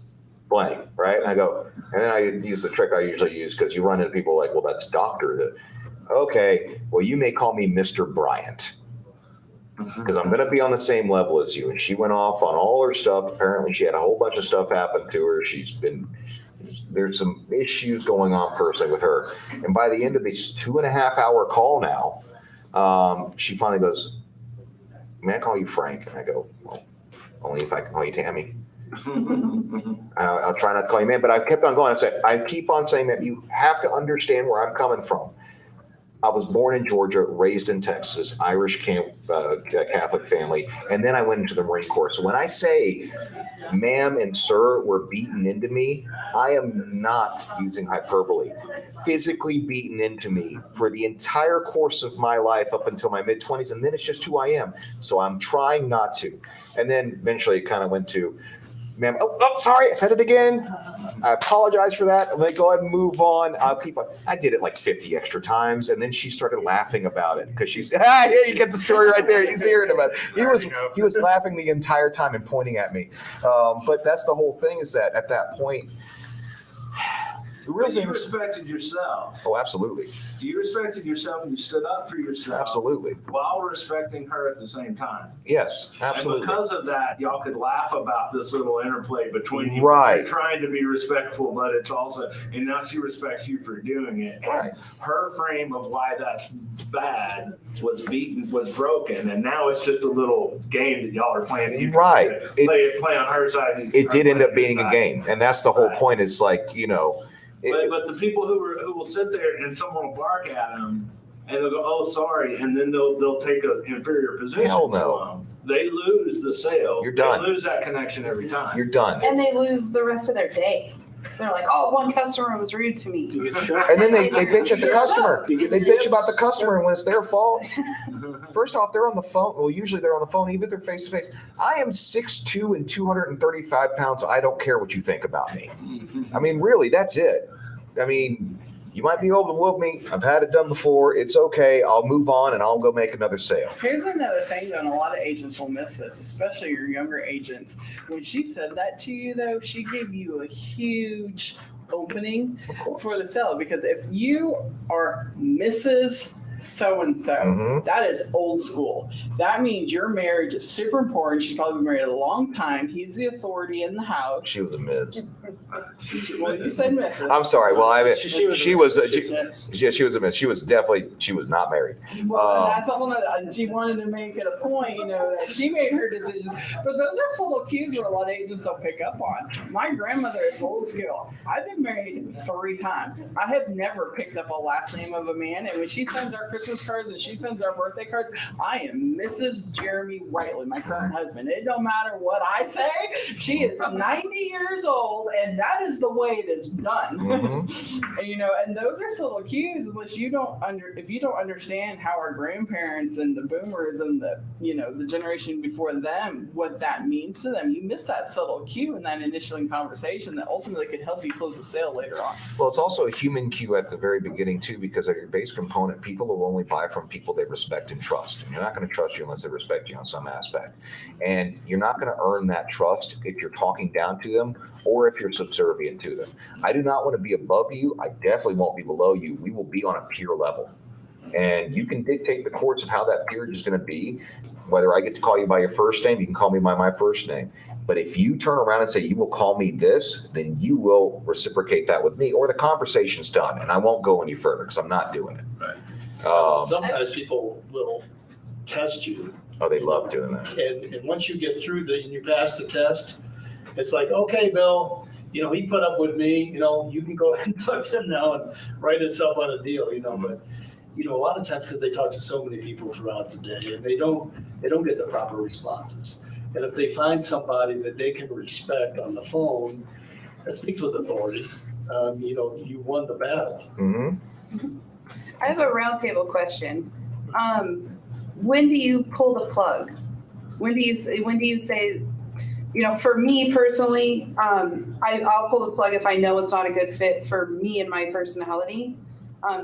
Blank, right? And I go, and then I use the trick I usually use because you run into people like, well, that's doctor. Okay, well, you may call me Mr. Bryant because I'm going to be on the same level as you. And she went off on all her stuff. Apparently, she had a whole bunch of stuff happen to her. There's some issues going on personally with her. And by the end of this 2.5 hour call now, she finally goes, may I call you Frank? And I go, well, only if I can call you Tammy. I'll try not to call you man, but I kept on going. I keep on saying that you have to understand where I'm coming from. I was born in Georgia, raised in Texas, Irish Catholic family, and then I went into the Marine Corps. So when I say ma'am and sir were beaten into me, I am not using hyperbole. Physically beaten into me for the entire course of my life up until my mid-20s, and then it's just who I am. So I'm trying not to. And then eventually it kind of went to, ma'am, oh, sorry, I said it again. I apologize for that. I'm going to go ahead and move on. I'll keep on. I did it like 50 extra times, and then she started laughing about it because she said, yeah, you get the story right there. He's hearing about it. He was laughing the entire time and pointing at me. But that's the whole thing, is that at that point, the real But you thing is, respected yourself. oh, absolutely. You respected yourself and you stood up for yourself. Absolutely. While respecting her at the same time. Yes, absolutely. And because of that, y'all could laugh about this little interplay between you. Right. You're trying to be respectful, but it's also, and now she respects you for doing it. And Right. her frame of why that's bad was broken, and now it's just a little game that y'all are playing. You Right. Play on her side. And It did her end up play on being your a side. game, and that's the whole Right. point. Is like, you know, But the people who will sit there and someone will bark at them and they'll go, oh, sorry, and then they'll take an inferior position. Hell to no. them. They lose the sale. You're done. They lose that connection every time. you're done. And they lose the rest of their day. They're like, oh, one customer was rude to me. You get shot. And then they bitch at the customer. You get They bitch about the customer, and when it's their fault. First off, they're on the phone. Well, usually they're on the phone, even if they're face to face. I am 6'2" and 235 pounds, so I don't care what you think about me. I mean, really, that's it. I mean, you might be able to whoop me. I've had it done before. It's okay. I'll move on and I'll go make another sale. Here's another thing, though, and a lot of agents will miss this, especially your younger agents. When she said that to you, though, she gave you a huge opening Of course. for the sale, because if you are Mrs. So-and-so, Mhm. that is old school. That means your marriage is super important. She's probably been married a long time. He's the authority in the house. She was a Ms. Well, you said Mrs. I'm sorry. Well, I mean, she was Yes. yeah, she was a Ms. She was not married. Well, that's a whole nother, she wanted to make it a point, that she made her decisions. But those are subtle cues where a lot of agents don't pick up on. My grandmother is old school. I've been married 3 times. I have never picked up a last name of a man. And when she sends our Christmas cards and she sends our birthday cards, I am Mrs. Jeremy Whiteley, my current husband. It don't matter what I say. She is 90 years old, and that is the way it is done. Mhm. And, and those are subtle cues. Unless if you don't understand how our grandparents and the boomers and the generation before them, what that means to them, you miss that subtle cue in that initial conversation that ultimately could help you close the sale later on. Well, it's also a human cue at the very beginning too, because of your base component, people will only buy from people they respect and trust. And you're not going to trust you unless they respect you on some aspect. And you're not going to earn that trust if you're talking down to them or if you're subservient to them. I do not want to be above you. I definitely won't be below you. We will be on a peer level. And you can dictate the course of how that peerage is going to be. Whether I get to call you by your first name, you can call me by my first name. But if you turn around and say, you will call me this, then you will reciprocate that with me, or the conversation's done. And I won't go any further because I'm not doing it. Right. Sometimes people will test you. Oh, they love doing that. And once you get through and you pass the test, it's like, okay, Bill, he put up with me, you can go ahead and talk to him now and write itself on a deal, but a lot of times because they talk to so many people throughout the day and they don't get the proper responses. And if they find somebody that they can respect on the phone that speaks with authority, you won the battle. Mm-hmm. I have a roundtable question. When do you pull the plug? When do you say, for me personally, I'll pull the plug if I know it's not a good fit for me and my personality.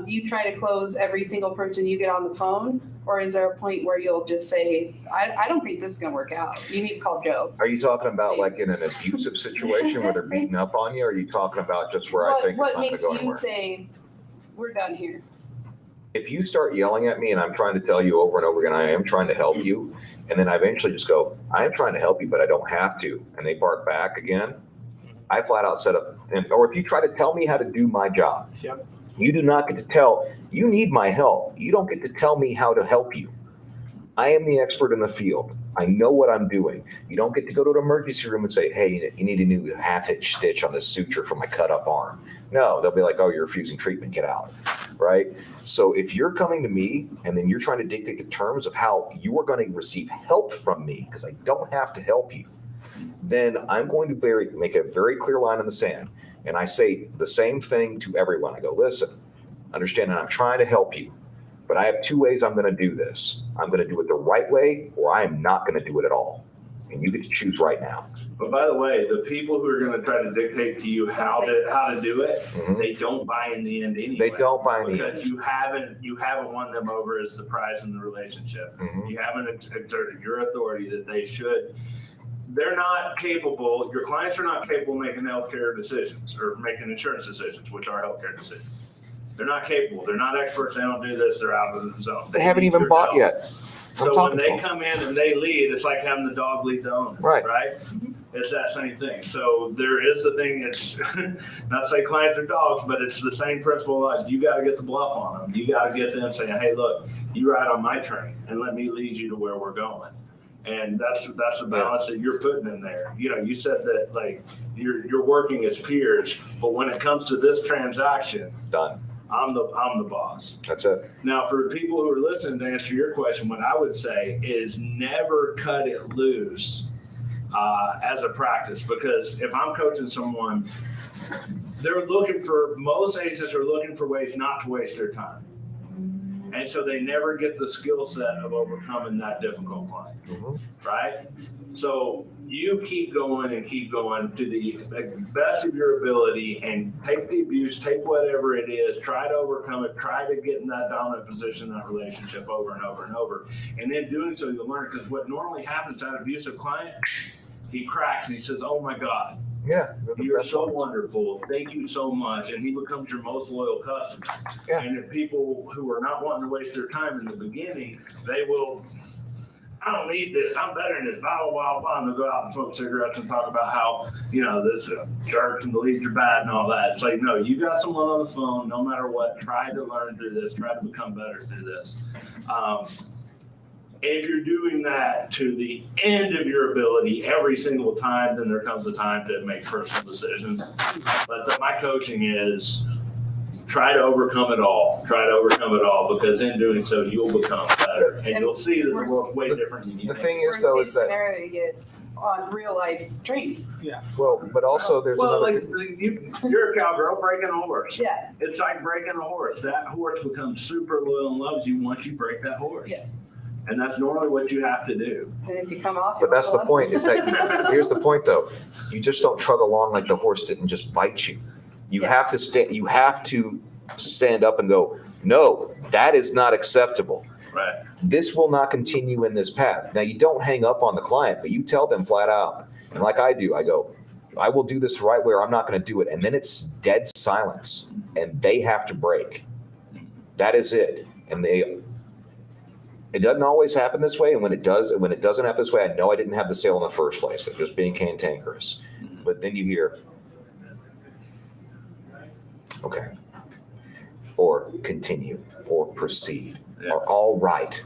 Do you try to close every single person you get on the phone? Or is there a point where you'll just say, I don't think this is going to work out. You need to call Joe. Are you talking about like in an abusive situation where they're beating up on you? Or are you talking about just where I think it's not What going to makes go you anywhere? say, we're done here? If you start yelling at me and I'm trying to tell you over and over again, I am trying to help you. And then I eventually just go, I am trying to help you, but I don't have to. And they bark back again. I flat out set up, or if you try to tell me how to do my job, Yep. you do not get to tell, you need my help. You don't get to tell me how to help you. I am the expert in the field. I know what I'm doing. You don't get to go to the emergency room and say, hey, you need a new half-hitch stitch on this suture for my cut-up arm. No, they'll be like, oh, you're refusing treatment, get out, right? So if you're coming to me and then you're trying to dictate the terms of how you are going to receive help from me, because I don't have to help you, then I'm going to make a very clear line in the sand. And I say the same thing to everyone. I go, listen, understand that I'm trying to help you, but I have two ways I'm going to do this. I'm going to do it the right way, or I am not going to do it at all. And you get to choose right now. But by the way, the people who are going to try to dictate to you how to do it, Mhm. they don't buy in the end anyway. They don't buy in the because end. you haven't won them over as the prize in the relationship. Mhm. You haven't exerted your authority that they should. They're not capable. Your clients are not capable of making healthcare decisions or making insurance decisions, which are healthcare decisions. They're not capable. They're not experts. They don't do this. They're out of the zone. They haven't need even your bought help. yet. I'm So when talking they to them. come in and they lead, it's like having the dog lead the owner, Right. right? It's that same thing. So there is the thing. It's not to say clients are dogs, but it's the same principle. Like you got to get the bluff on them. You got to get them saying, "Hey, look, you ride on my train, and let me lead you to where we're going." And that's the balance that you're putting in there. You said that like you're working as peers, but when it comes to this transaction, Done. I'm the boss. That's it. Now, for people who are listening, to answer your question, what I would say is never cut it loose as a practice, because if I'm coaching someone, most agents are looking for ways not to waste their time. And so they never get the skill set of overcoming that difficult client, Mhm. right? So you keep going to the best of your ability and take the abuse, take whatever it is, try to overcome it, try to get in that dominant position in that relationship over and over and over. And in doing so, you'll learn, because what normally happens to that abusive client, he cracks and he says, oh my God, Yeah. they're the you're best so ones. wonderful. Thank you so much. And he becomes your most loyal customer. Yeah. And if people who are not wanting to waste their time in the beginning, they will, I don't need this. I'm better than this. Blah, blah, blah, blah. And they'll go out and smoke cigarettes and talk about how, this jerk and the leads are bad and all that. It's like, no, you got someone on the phone, no matter what, try to learn through this, try to become better through this. If you're doing that to the end of your ability every single time, then there comes a time to make personal decisions. But my coaching is try to overcome it all. Try to overcome it all, because in doing so, you'll become better. And you'll see that the world's way different than you The think. thing is, though, is Worst case that scenario, you get on real life training. Well, but also there's Well, another. like, you're a cowgirl breaking a horse. Yeah. It's like breaking a horse. That horse becomes super loyal and loves you once you break that horse. Yes. And that's normally what you have to do. And if you come off. But that's the you'll point, is listen. that, here's the point though, you just don't trug along like the horse didn't just bite you. You have to you have to stand up and go, no, that is not acceptable. Right. This will not continue in this path. Now, you don't hang up on the client, but you tell them flat out. And like I do, I go, I will do this the right way or I'm not going to do it. And then it's dead silence and they have to break. That is it. And it doesn't always happen this way. And when it doesn't happen this way, I know I didn't have the sale in the first place. I'm just being cantankerous. But then you hear, okay, or continue, or proceed, or all right.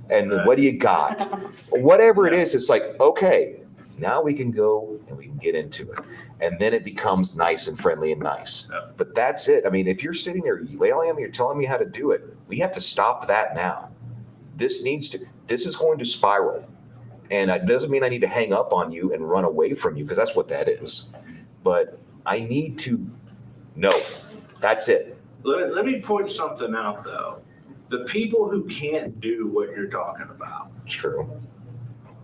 And then what do you got? Whatever it is, it's like, okay, now we can go and we can get into it. And then it becomes nice and friendly and nice. Yeah. But that's it. I mean, if you're sitting there yelling at me, you're telling me how to do it, we have to stop that now. This is going to spiral. And it doesn't mean I need to hang up on you and run away from you, because that's what that is. But I need to know. That's it. Let me point something out though. The people who can't do what you're talking about It's true.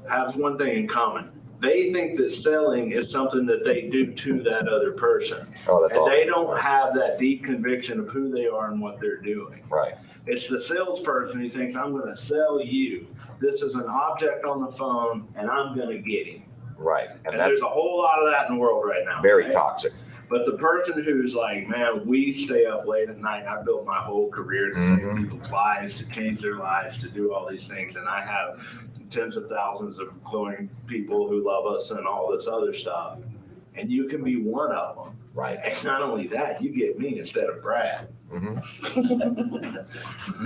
have one thing in common. They think that selling is something that they do to that other person. Oh, that's And all. they don't have that deep conviction of who they are and what they're doing. Right. It's the salesperson who thinks, I'm going to sell you. This is an object on the phone and I'm going to get him. Right. And And that's there's a whole lot of that in the world right now. very right? toxic. But the person who's like, man, we stay up late at night. I built my whole career to save Mhm. people's lives, to change their lives, to do all these things. And I have tens of thousands of glowing people who love us and all this other stuff. And you can be one of them. Right. And not only that, you get me instead of Brad. Mhm.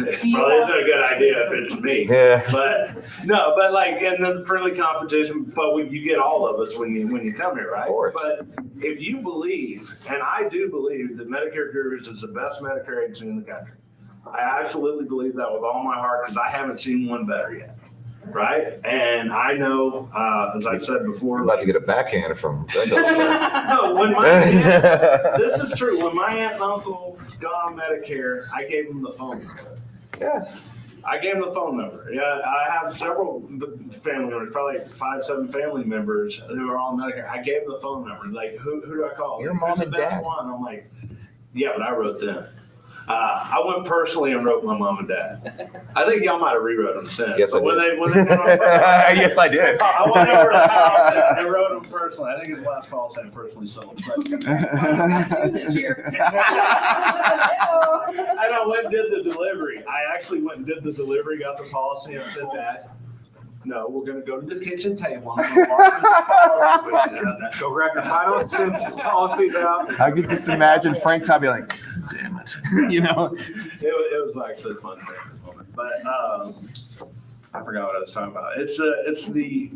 It's probably isn't a good idea if it's me. Yeah. But no, but like in the friendly competition, but you get all of us when you come here, right? Of course. But if you believe, and I do believe that Medicare Gurus is the best Medicare agency in the country. I absolutely believe that with all my heart because I haven't seen one better yet. Right? And I know, as I've said before, I'm about to get a backhand from. no, when my aunt, this is true. When my aunt and uncle got on Medicare, I gave them the phone number. Yeah. I gave them the phone number. Yeah, I have several family members, probably 5, 7 family members who are on Medicare. I gave them the phone number. Like, who do I call? Your Who's mom the and best dad. one? I'm like, yeah, but I wrote them. I went personally and wrote my mom and dad. I think y'all might have rewrote them since. Yes, I but when did. they when they Yes, I did. I went over to the house and wrote them personally. I think his last call saying personally sold. But This year. and I went and did the delivery. I actually went and did the delivery, got the policy, and said that. No, we're going to go to the kitchen table. I'm gonna walk through the policy with you. Go grab your final expense policies out. I could just imagine Frank Todd be like, damn it, you know? It was actually a fun thing. But I forgot what I was talking about.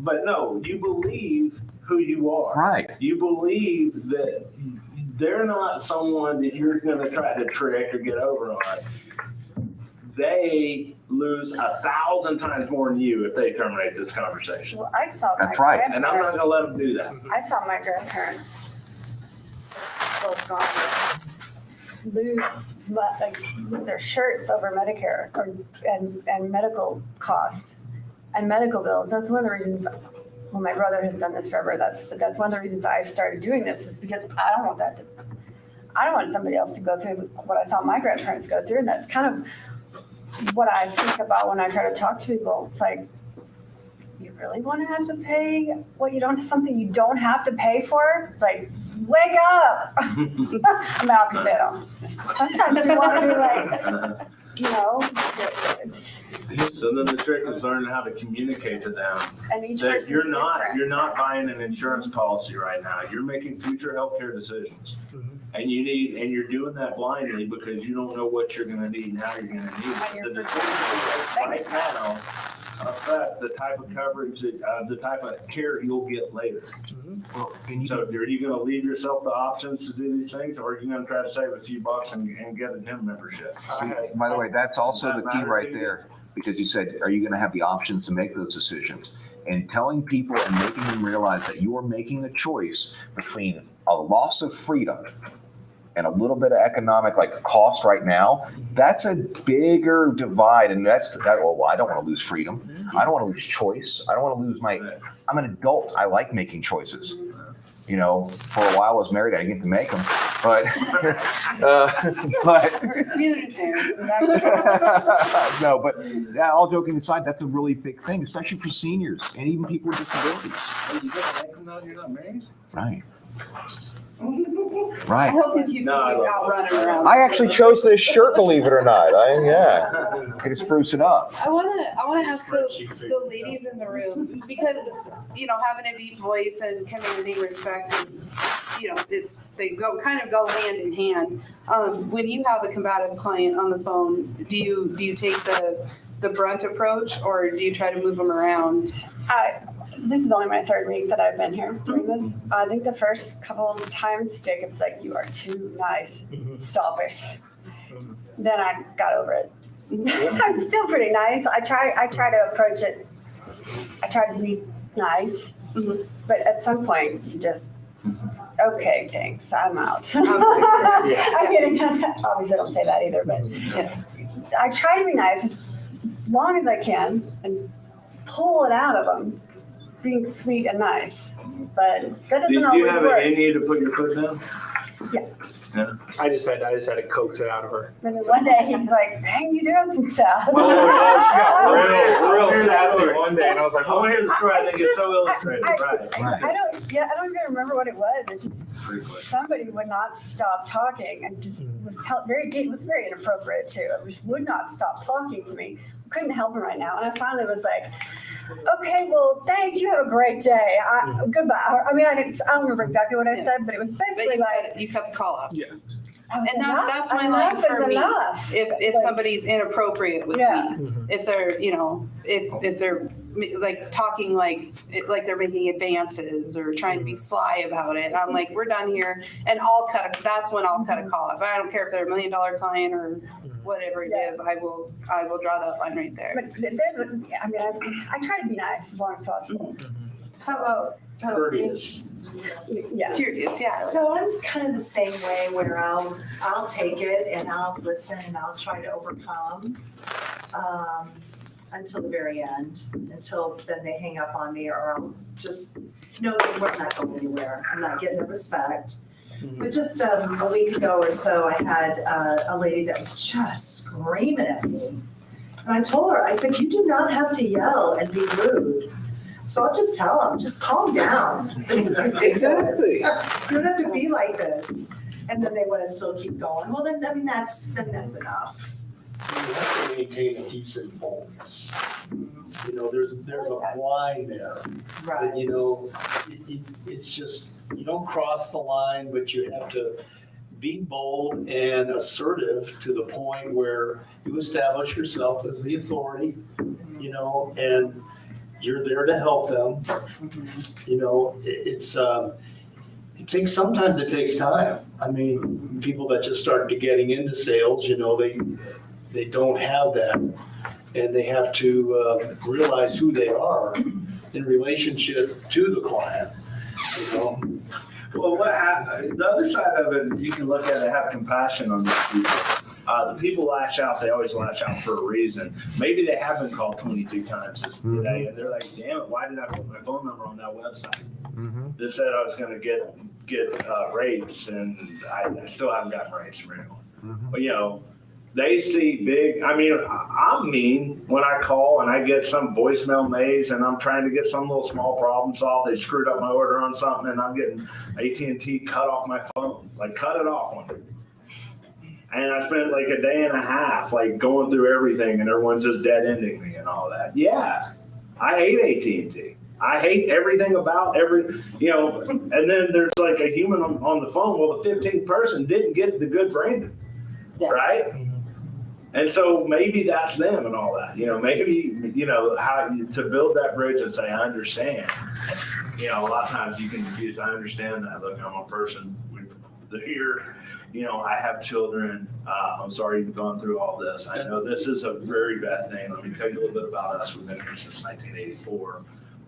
But no, you believe who you are. Right. You believe that they're not someone that you're going to try to trick or get over on. They lose 1,000 times more than you if they terminate this conversation. Well, I saw my That's right. And I'm not grandparents, going to let them do that. I saw my grandparents both gone lose their shirts over Medicare and medical costs and medical bills. That's one of the reasons. Well, my brother has done this forever. That's one of the reasons I started doing this is because I don't want somebody else to go through what I saw my grandparents go through, and that's kind of what I think about when I try to talk to people. It's like, you really want to have to pay something you don't have to pay for? It's like, wake up. I'm obviously I don't. Sometimes you want to be like, it's, So then the trick is learning how to communicate to them and each that person's you're not different. buying an insurance policy right now. You're making future healthcare decisions. Mhm. And you're doing that blindly because you don't know what you're gonna need and how you're gonna need it. you're The decisions you make right now affect the type of coverage, the type of care you'll get later. Well, and you So are you gonna leave yourself the options to do these things, or are you gonna try to save a few bucks and get a gym membership? See, by the way, that's also Does the that key matter right to you? there, because you said, are you going to have the options to make those decisions? and telling people and making them realize that you are making a choice between a loss of freedom and a little bit of economic like cost right now, that's a bigger divide. And well, I don't want to lose freedom. I don't want to lose choice. I don't want to lose I'm an adult. I like making choices. You know, for a while I was married, I didn't get to make them, but, Neither does Aaron. no, but all joking aside, that's a really big thing, especially for seniors and even people with disabilities. Hey, you get to make them now you're not married? Right. I Right. don't think you No, I can love out running around. I actually chose this shirt, believe it or not. Yeah. Got to spruce it up. I wanna ask the ladies in the room, because, you know, having a deep voice and commanding respect is, you know, they kind of go hand in hand. When you have a combative client on the phone, do you take the brunt approach, or do you try to move them around? This is only my third week that I've been here doing this. I think the first couple of times Jacob's like, "You are too nice. Stop it." Then I got over it. I'm still pretty nice. I try to approach it. I try to be nice, but at some point you just, okay, thanks, I'm out. I'm getting, obviously I don't say that either, but I try to be nice as long as I can and pull it out of them, being sweet and nice. But that doesn't Do you always have work. it in you to put your foot down? I just had to coax it out of her. And then one day he's like, "Dang, you do have some sass." Oh, yeah, she got real sassy one day, and I was like, I want to hear the story. I think it's so illustrated, right? Right. I don't even remember what it was. It's just somebody would not stop talking and just it was very inappropriate too. It just would not stop talking to me. Couldn't help it right now. And I finally was like, "Okay, well, thanks. You have a great day. Goodbye." I mean, I don't remember exactly what I said, but it was But basically like, you cut the call off. Yeah. And that's my line enough for is me. enough. If Like, somebody's inappropriate with Yeah. me, if they're, you know, if they're like talking like they're making advances or trying to be sly about it, I'm like, we're done here, and that's when I'll cut a call off. I don't care if they're $1 million client or whatever it is, I will draw that line right there. But I try to be nice as long as possible. How about Courteous. Yeah. Curious, yeah. So I'm kind of the same way where I'll take it and I'll listen and I'll try to overcome until the very end, until then they hang up on me, or I'll just know that we're not going anywhere. I'm not getting the respect. But just a week ago or so, I had a lady that was just screaming at me. And I told her, I said, "You do not have to yell and be rude. So I'll just tell them, just calm down. This is ridiculous. You don't have to be like this." And then they want to still keep going. Well, then that's enough. You have to maintain a decent boldness. You know, there's a line there. Right. But, you know, it's just, you don't cross the line, but you have to be bold and assertive to the point where you establish yourself as the authority, you know, and you're there to help them. You know, sometimes it takes time. I mean, people that just start getting into sales, you know, they don't have that, and they have to realize who they are in relationship to the client, you know. Well, the other side of it, you can look at it, have compassion on these people. The people lash out, they always lash out for a reason. Maybe they have been called 22 times today, and they're like, "Damn it, why did I put my phone number on that website?" They said I was gonna get rates, and I still haven't gotten rates from anyone. But, you know, they see big, I mean, I'm mean when I call and I get some voicemail maze and I'm trying to get some little small problem solved. They screwed up my order on something and I'm getting AT&T cut off my phone, like cut it off on me. And I spent like a day and a half, like going through everything and everyone's just dead ending me and all that. Yeah, I hate AT&T. I hate everything about you know, and then there's like a human on the phone. Well, the 15th person didn't get the good branding, right? And so maybe that's them and all that, you know, maybe, you know, to build that bridge and say, I understand. You know, a lot of times you can confuse, I understand that. Look, I'm a person here, you know, I have children. I'm sorry you've gone through all this. I know this is a very bad thing. Let me tell you a little bit about us. We've been here since 1984.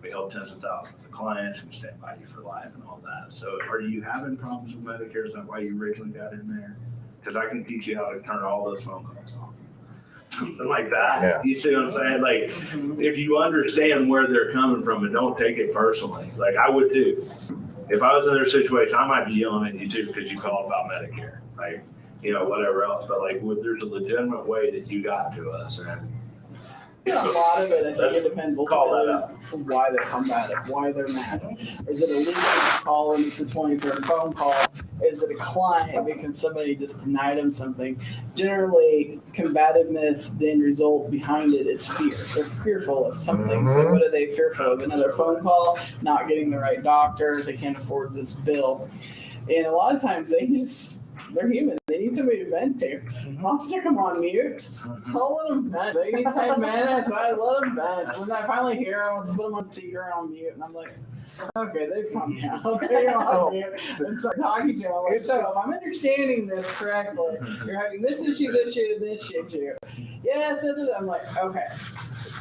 We help tens of thousands of clients, we stand by you for life and all that. So are you having problems with Medicare? Is that why you originally got in there? Because I can teach you how to turn all those phone calls off. Something like that. Yeah. You see what I'm saying? Like, if you understand where they're coming from and don't take it personally, like I would do. If I was in their situation, I might be yelling at you too because you called about Medicare, like, whatever else. But like, there's a legitimate way that you got to us, and A lot of it, I think it depends Call that ultimately on why they're combative, why they're mad. Is it a legal call and it's a 23rd phone call? Is it a client because somebody just denied them something? Generally, combativeness, the end result behind it is fear. They're fearful of something. So what are they fearful of? Another phone call, not getting the right doctor, they can't afford this bill. And a lot of times they're human. They need somebody to vent to. I'll stick them on mute. I'll let them vent. They need 10 minutes. I let them vent. When I finally hear them, I'll just put them on speaker and on mute. And I'm like, okay, they've come down. They're on mute. And start talking to them. I'm like, so if I'm understanding this correctly, you're having this issue, this issue. Yes, I'm like, okay.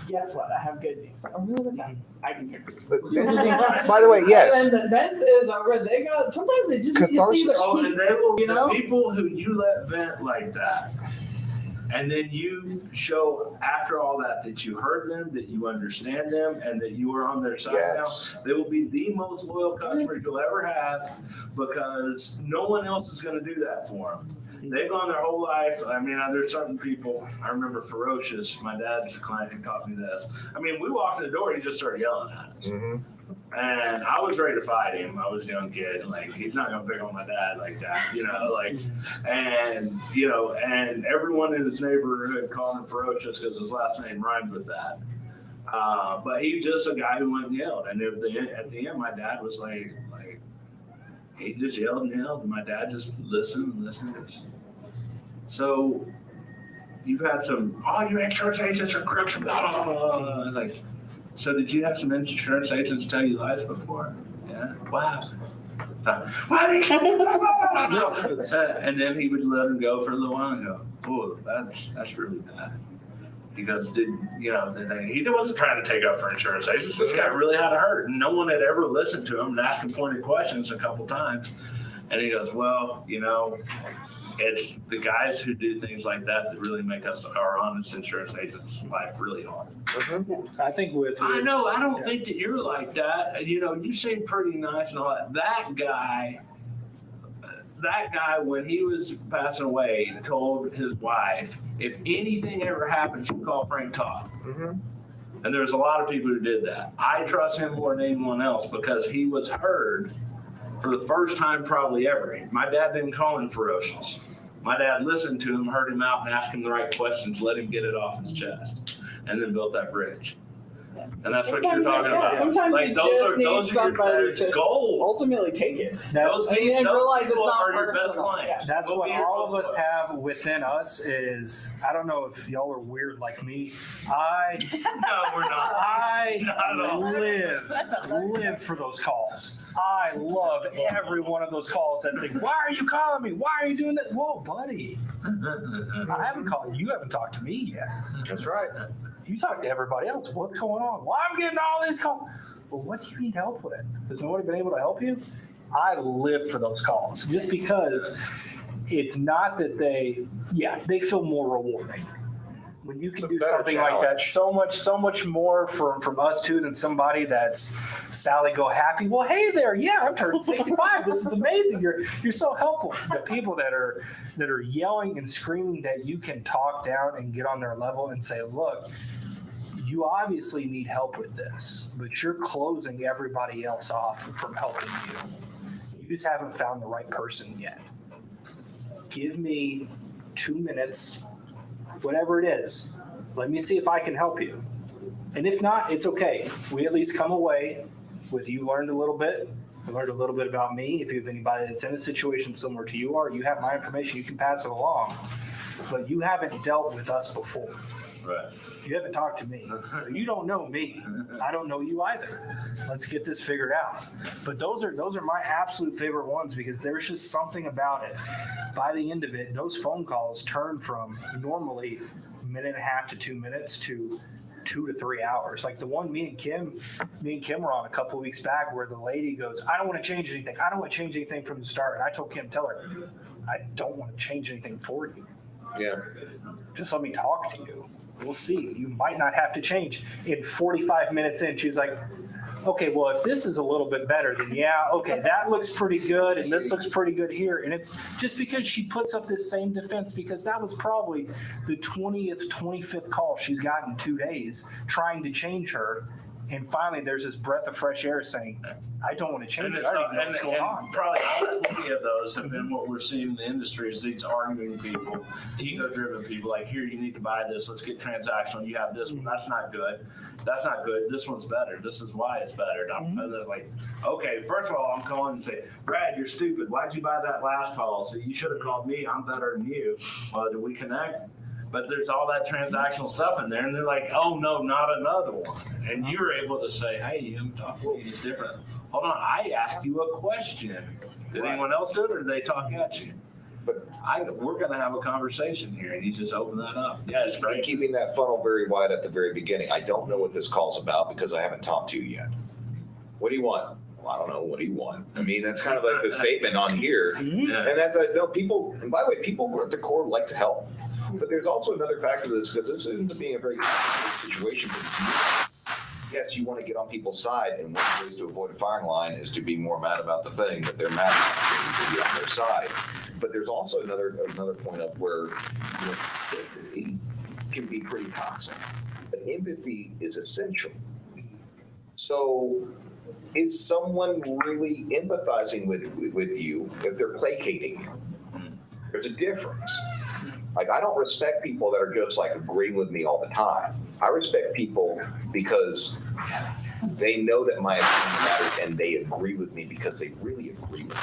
Guess what? I have good news. I'm really good. I can fix it. By the way, yes. And the vent is over. They go. Sometimes they just need to see their Oh, and they will, you know? the people who you let vent like that, and then you show after all that you heard them, that you understand them, and that you are on their side Yes. now, they will be the most loyal customers you'll ever have because no one else is going to do that for them. They've gone their whole life. I mean, there's certain people, I remember Ferocious, my dad's client had taught me this. I mean, we walked in the door, he just started yelling at us. Mhm. And I was ready to fight him. I was a young kid. Like, he's not going to pick on my dad like that, and everyone in his neighborhood called him Ferocious because his last name rhymed with that. But he was just a guy who went and yelled. And at the end, my dad was like, he just yelled and yelled. And my dad just listened and listened. So you've had your insurance agents are crooks, blah, blah, blah, blah. Like, so did you have some insurance agents tell you lies before? Yeah. Wow. And then he would let him go for a little while and go, oh, that's really bad. He goes, he wasn't trying to take up for insurance agents. This guy really had it hurt. And no one had ever listened to him and asked him pointed questions a couple times. And he goes, well, it's the guys who do things like that really make our honest insurance agents' life really hard. I think I know. I don't think that you're like that. You seem pretty nice and all that. That guy, when he was passing away, told his wife, if anything ever happens, you call Frank Todd. And there's a lot of people who did that. I trust him more than anyone else because he was heard for the first time probably ever. My dad didn't call him Ferocious. My dad listened to him, heard him out, and asked him the right questions, let him get it off his chest, and then built that bridge. And that's what you're talking about. Sometimes Like, you those just are need somebody to gold. ultimately take it. Those And realize it's people not are your best personal. clients. That's They'll what be your all of most us loyal. have within us is, I don't know if y'all are weird like me. No, we're not. I Not at all. live for those calls. I love every one of those calls that say, why are you calling me? Why are you doing that? Whoa, buddy. I haven't called you. You haven't talked to me yet. That's right. You talk to everybody else. What's going on? Well, I'm getting all these calls. Well, what do you need help with? Has nobody been able to help you? I live for those calls just because it's not that they feel more rewarding. When you can It's a do better something like that, challenge. so much more from us too than somebody that's Sally Go Happy. Well, hey there, yeah, I'm turning 65. This is amazing. You're so helpful. The people that are yelling and screaming that you can talk down and get on their level and say, look, you obviously need help with this, but you're closing everybody else off from helping you. You just haven't found the right person yet. Give me 2 minutes. Whatever it is, let me see if I can help you. And if not, it's okay. We at least come away with you learned a little bit. You learned a little bit about me. If you have anybody that's in a situation similar to you are, you have my information, you can pass it along. But you haven't dealt with us before. Right. You haven't talked to me. So you don't know me. I don't know you either. Let's get this figured out. But those are my absolute favorite ones because there's just something about it. By the end of it, those phone calls turn from normally a minute and a half to 2 minutes to 2 to 3 hours. Like the one me and Kim were on a couple of weeks back where the lady goes, I don't want to change anything. I don't want to change anything from the start. And I told Kim, tell her, I don't want to change anything for you. Yeah. Just let me talk to you. We'll see. You might not have to change. In 45 minutes in, she's like, okay, well, if this is a little bit better, then yeah, okay, that looks pretty good, and this looks pretty good here. And it's just because she puts up this same defense, because that was probably the 20th, 25th call she's gotten in 2 days trying to change her. And finally, there's this breath of fresh air saying, I don't want to change it. I don't even know what's going on. Probably all 20 of those have been what we're seeing in the industry is these arguing people, ego-driven people, like, here, you need to buy this. Let's get transactional. You have this one. That's not good. That's not good. This one's better. This is why it's better. And they're like, okay, first of all, I'm calling and say, Brad, you're stupid. Why'd you buy that last policy? You should have called me. I'm better than you. Well, did we connect? But there's all that transactional stuff in there, and they're like, oh, no, not another one. And you're able to say, hey, I'm talking to you, it's different. Hold on, I asked you a question. Did anyone else do it, or did they talk at you? But we're going to have a conversation here, and you just open that up. Yeah, it's great. Keeping that funnel very wide at the very beginning. I don't know what this call's about because I haven't talked to you yet. What do you want? Well, I don't know. What do you want? I mean, that's kind of like the statement on here. Yeah. And that's, no, people, and by the way, people who are at the core like to help. But there's also another factor to this, because this ends up being a very complicated situation. Yes, you want to get on people's side, and one of the ways to avoid a firing line is to be more mad about the thing that they're mad about, to be on their side. But there's also another point up where, you know, sympathy can be pretty toxic, but empathy is essential. So, is someone really empathizing with you if they're placating you? There's a difference. Like, I don't respect people that are just like agreeing with me all the time. I respect people because they know that my opinion matters and they agree with me because they really agree with me.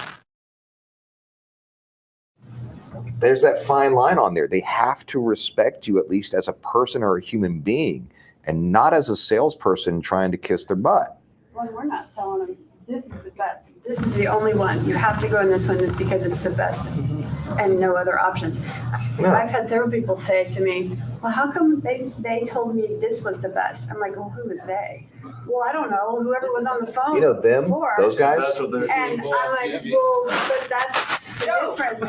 There's that fine line on there. They have to respect you at least as a person or a human being and not as a salesperson trying to kiss their butt. Well, we're not telling them, this is the best. This is the only one. You have to go in this one because it's the best and no other options. Yeah. I've had several people say to me, well, how come they told me this was the best? I'm like, well, who was they? Well, I don't know. Whoever was on the phone. You know them, before. those guys? That's what they're And doing. I'm like, well, but that's the difference.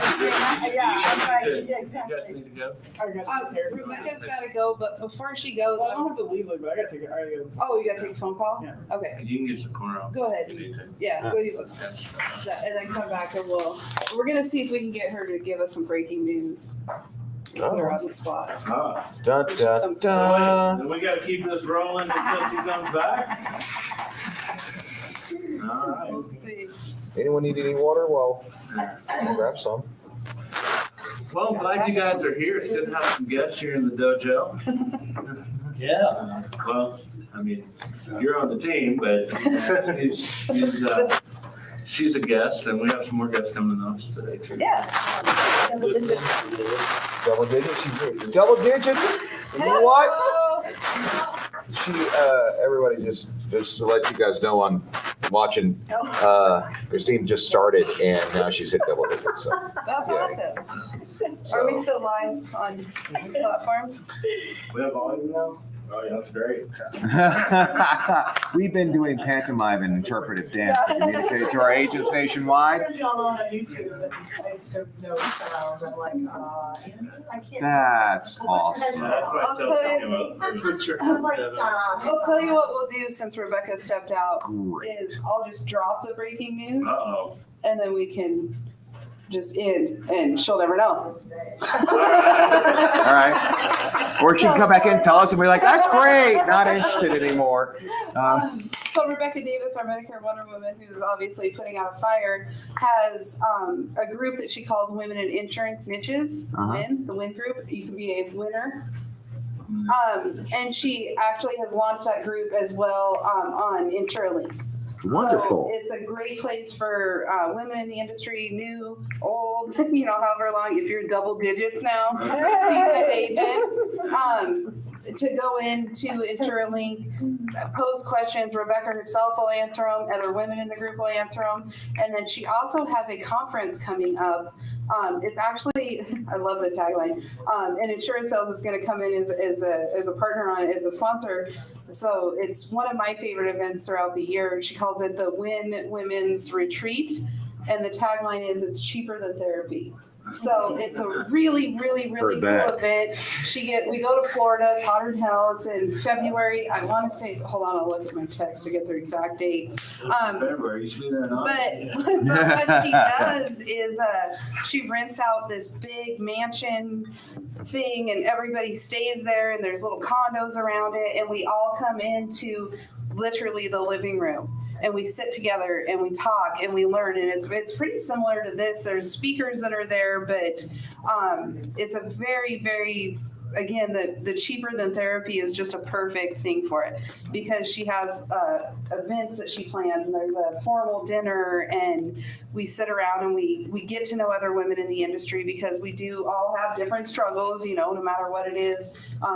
Yeah, I'm like, yeah, You guys exactly. need to go? I got to Rebecca's gotta go, but before she goes, Well, I don't have to leave, but I gotta take it. I gotta go. oh, you gotta take a phone call? Yeah. Okay, You can use the corner. go ahead. You need to. Yeah, go use it. And then come back and we're gonna see if we can get her to give us some breaking news. Put her on the spot. Ah. Da, da, da. Then we gotta keep this rolling until she comes back. All right. We'll see. Anyone need any water? Well, I'll grab some. Well, I'm glad you guys are here. It's good to have some guests here in the dojo. Yeah. Well, I mean, you're on the team, but she's a guest, and we have some more guests coming to us today too. Yeah. Double digits? Double digits? What? She, everybody just to let you guys know, I'm watching, Christine just started and now she's hit double digits, so. That's Yeah. awesome. So- Are we still live on platforms? We have volume now? Oh, yeah, that's great. We've been doing pantomime and interpretive dance to communicate to our agents nationwide. I heard y'all on YouTube and there was no sound. I'm like, I can't. That's awesome. That's why I'll Chelsea tell came up. I'm like, stop. I'll tell you what we'll do since Rebecca stepped out Great. is I'll just drop the breaking news Uh-oh. and then we can just end and she'll never know. All right. Or she can come back in and tell us and we're like, that's great, not interested anymore. So Rebecca Davis, our Medicare Wonder Woman, who's obviously putting out a fire, has a group that she calls Women in Insurance Niches, WIN, the WIN group. You can be a winner. And she actually has launched that group as well on Insuralink. Wonderful. So it's a great place for women in the industry, new, old, you know, however long, if you're double digits now, seasoned agent, to go into Insuralink, pose questions. Rebecca herself will answer them. Other women in the group will answer them. And then she also has a conference coming up It's actually, I love the tagline. And Insurance Sales is going to come in as a partner on it, as a sponsor. So it's one of my favorite events throughout the year. She calls it the Win Women's Retreat. And the tagline is, it's cheaper than therapy. So it's a really, really, really cool event. We go to Florida, it's hotter than hell. It's in February. I want to say, hold on, I'll look at my text to get the exact date. February, you should be there in August. But what she does is she rents out this big mansion thing and everybody stays there and there's little condos around it and we all come into literally the living room. And we sit together and we talk and we learn, and it's pretty similar to this. There's speakers that are there, but it's a very, very, again, the cheaper than therapy is just a perfect thing for it because she has events that she plans, and there's a formal dinner, and we sit around and we get to know other women in the industry because we do all have different struggles, no matter what it is.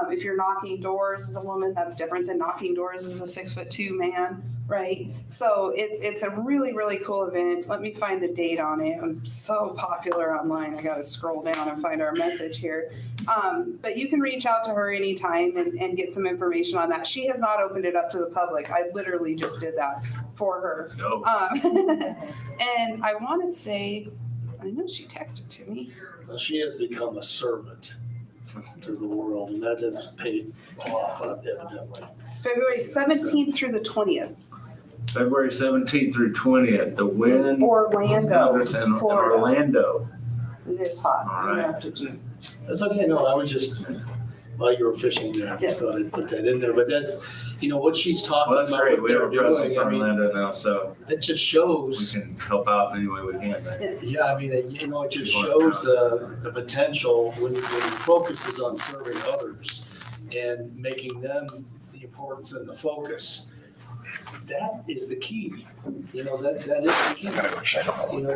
If you're knocking doors as a woman, that's different than knocking doors as a 6'2" man. Right. So it's a really, really cool event. Let me find the date on it. I'm so popular online. I got to scroll down and find our message here. But you can reach out to her anytime and get some information on that. She has not opened it up to the public. I literally just did that for her. And I want to say, I know she texted to me. Well, she has become a servant to the world, and that has paid off evidently. February 17th through the 20th. February 17th through 20th, the Win. Orlando, It's in Florida. Orlando. It is hot. All right. That's okay. No, I was just, while you were fishing there, I just thought I'd put that in there. But that, what she's talking Well, that's about, great. what We have a they're presence doing, in Orlando now, so it just we shows. can help out any way we can. Man. Yeah, I mean, it just shows the potential when the focus is on serving others and making them the importance and the focus. That is the key. That is the key.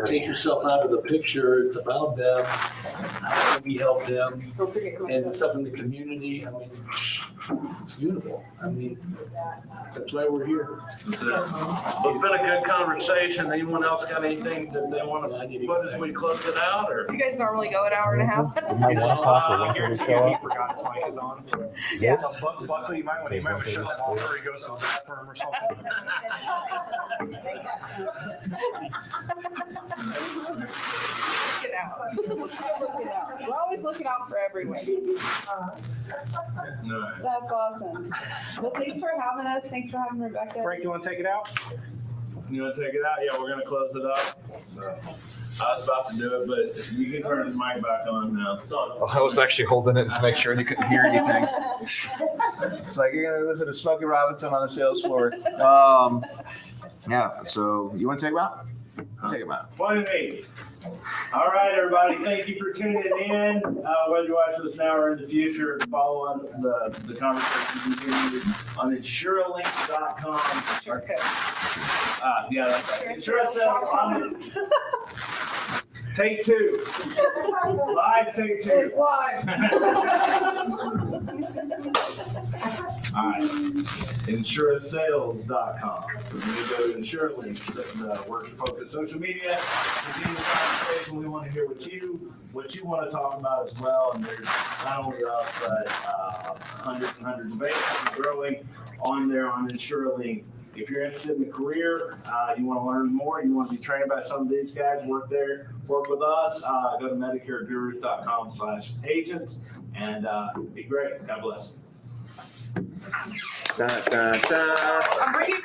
Take yourself out of the picture. It's about them. How can we help them? And stuff in the community. I mean, it's beautiful. I mean, that's why we're here. That's it. Well, it's been a good conversation. Anyone else got anything that they want to put as we close it out, or? You guys normally go an hour and a half? I guarantee you he forgot his mic is on. Yeah. So Buckley, you might want to shut him off before he goes to the bathroom or something. Look it out. We're always looking out for everyone. No. That's awesome. Well, thanks for having us. Thanks for having Rebecca. Frank, you want to take it out? You want to take it out? Yeah, we're going to close it up. So, I was about to do it, but you can turn his mic back on now. It's on. I was actually holding it to make sure you couldn't hear anything. It's like you're gonna listen to Smokey Robinson on the sales floor. Yeah. So you want to take him out? Take him out. Fun to meet. All right, everybody. Thank you for tuning in. Whether you watch this now or in the future, follow on the conversation continue on insuralink.com. Yeah, that's right. Insurance Take two. Live take two. It's live. All right. InsuranceSales.com. We're going to go to InsureLink, the work-focused social media. Continue the conversation. We want to hear what you want to talk about as well. And there's not only us, but hundreds and hundreds of agents growing on there on InsureLink. If you're interested in the career, you want to learn more, you want to be trained by some of these guys, work with us, go to MedicareGurus.com/agent and be great. God bless. Da, da, da. I'm bringing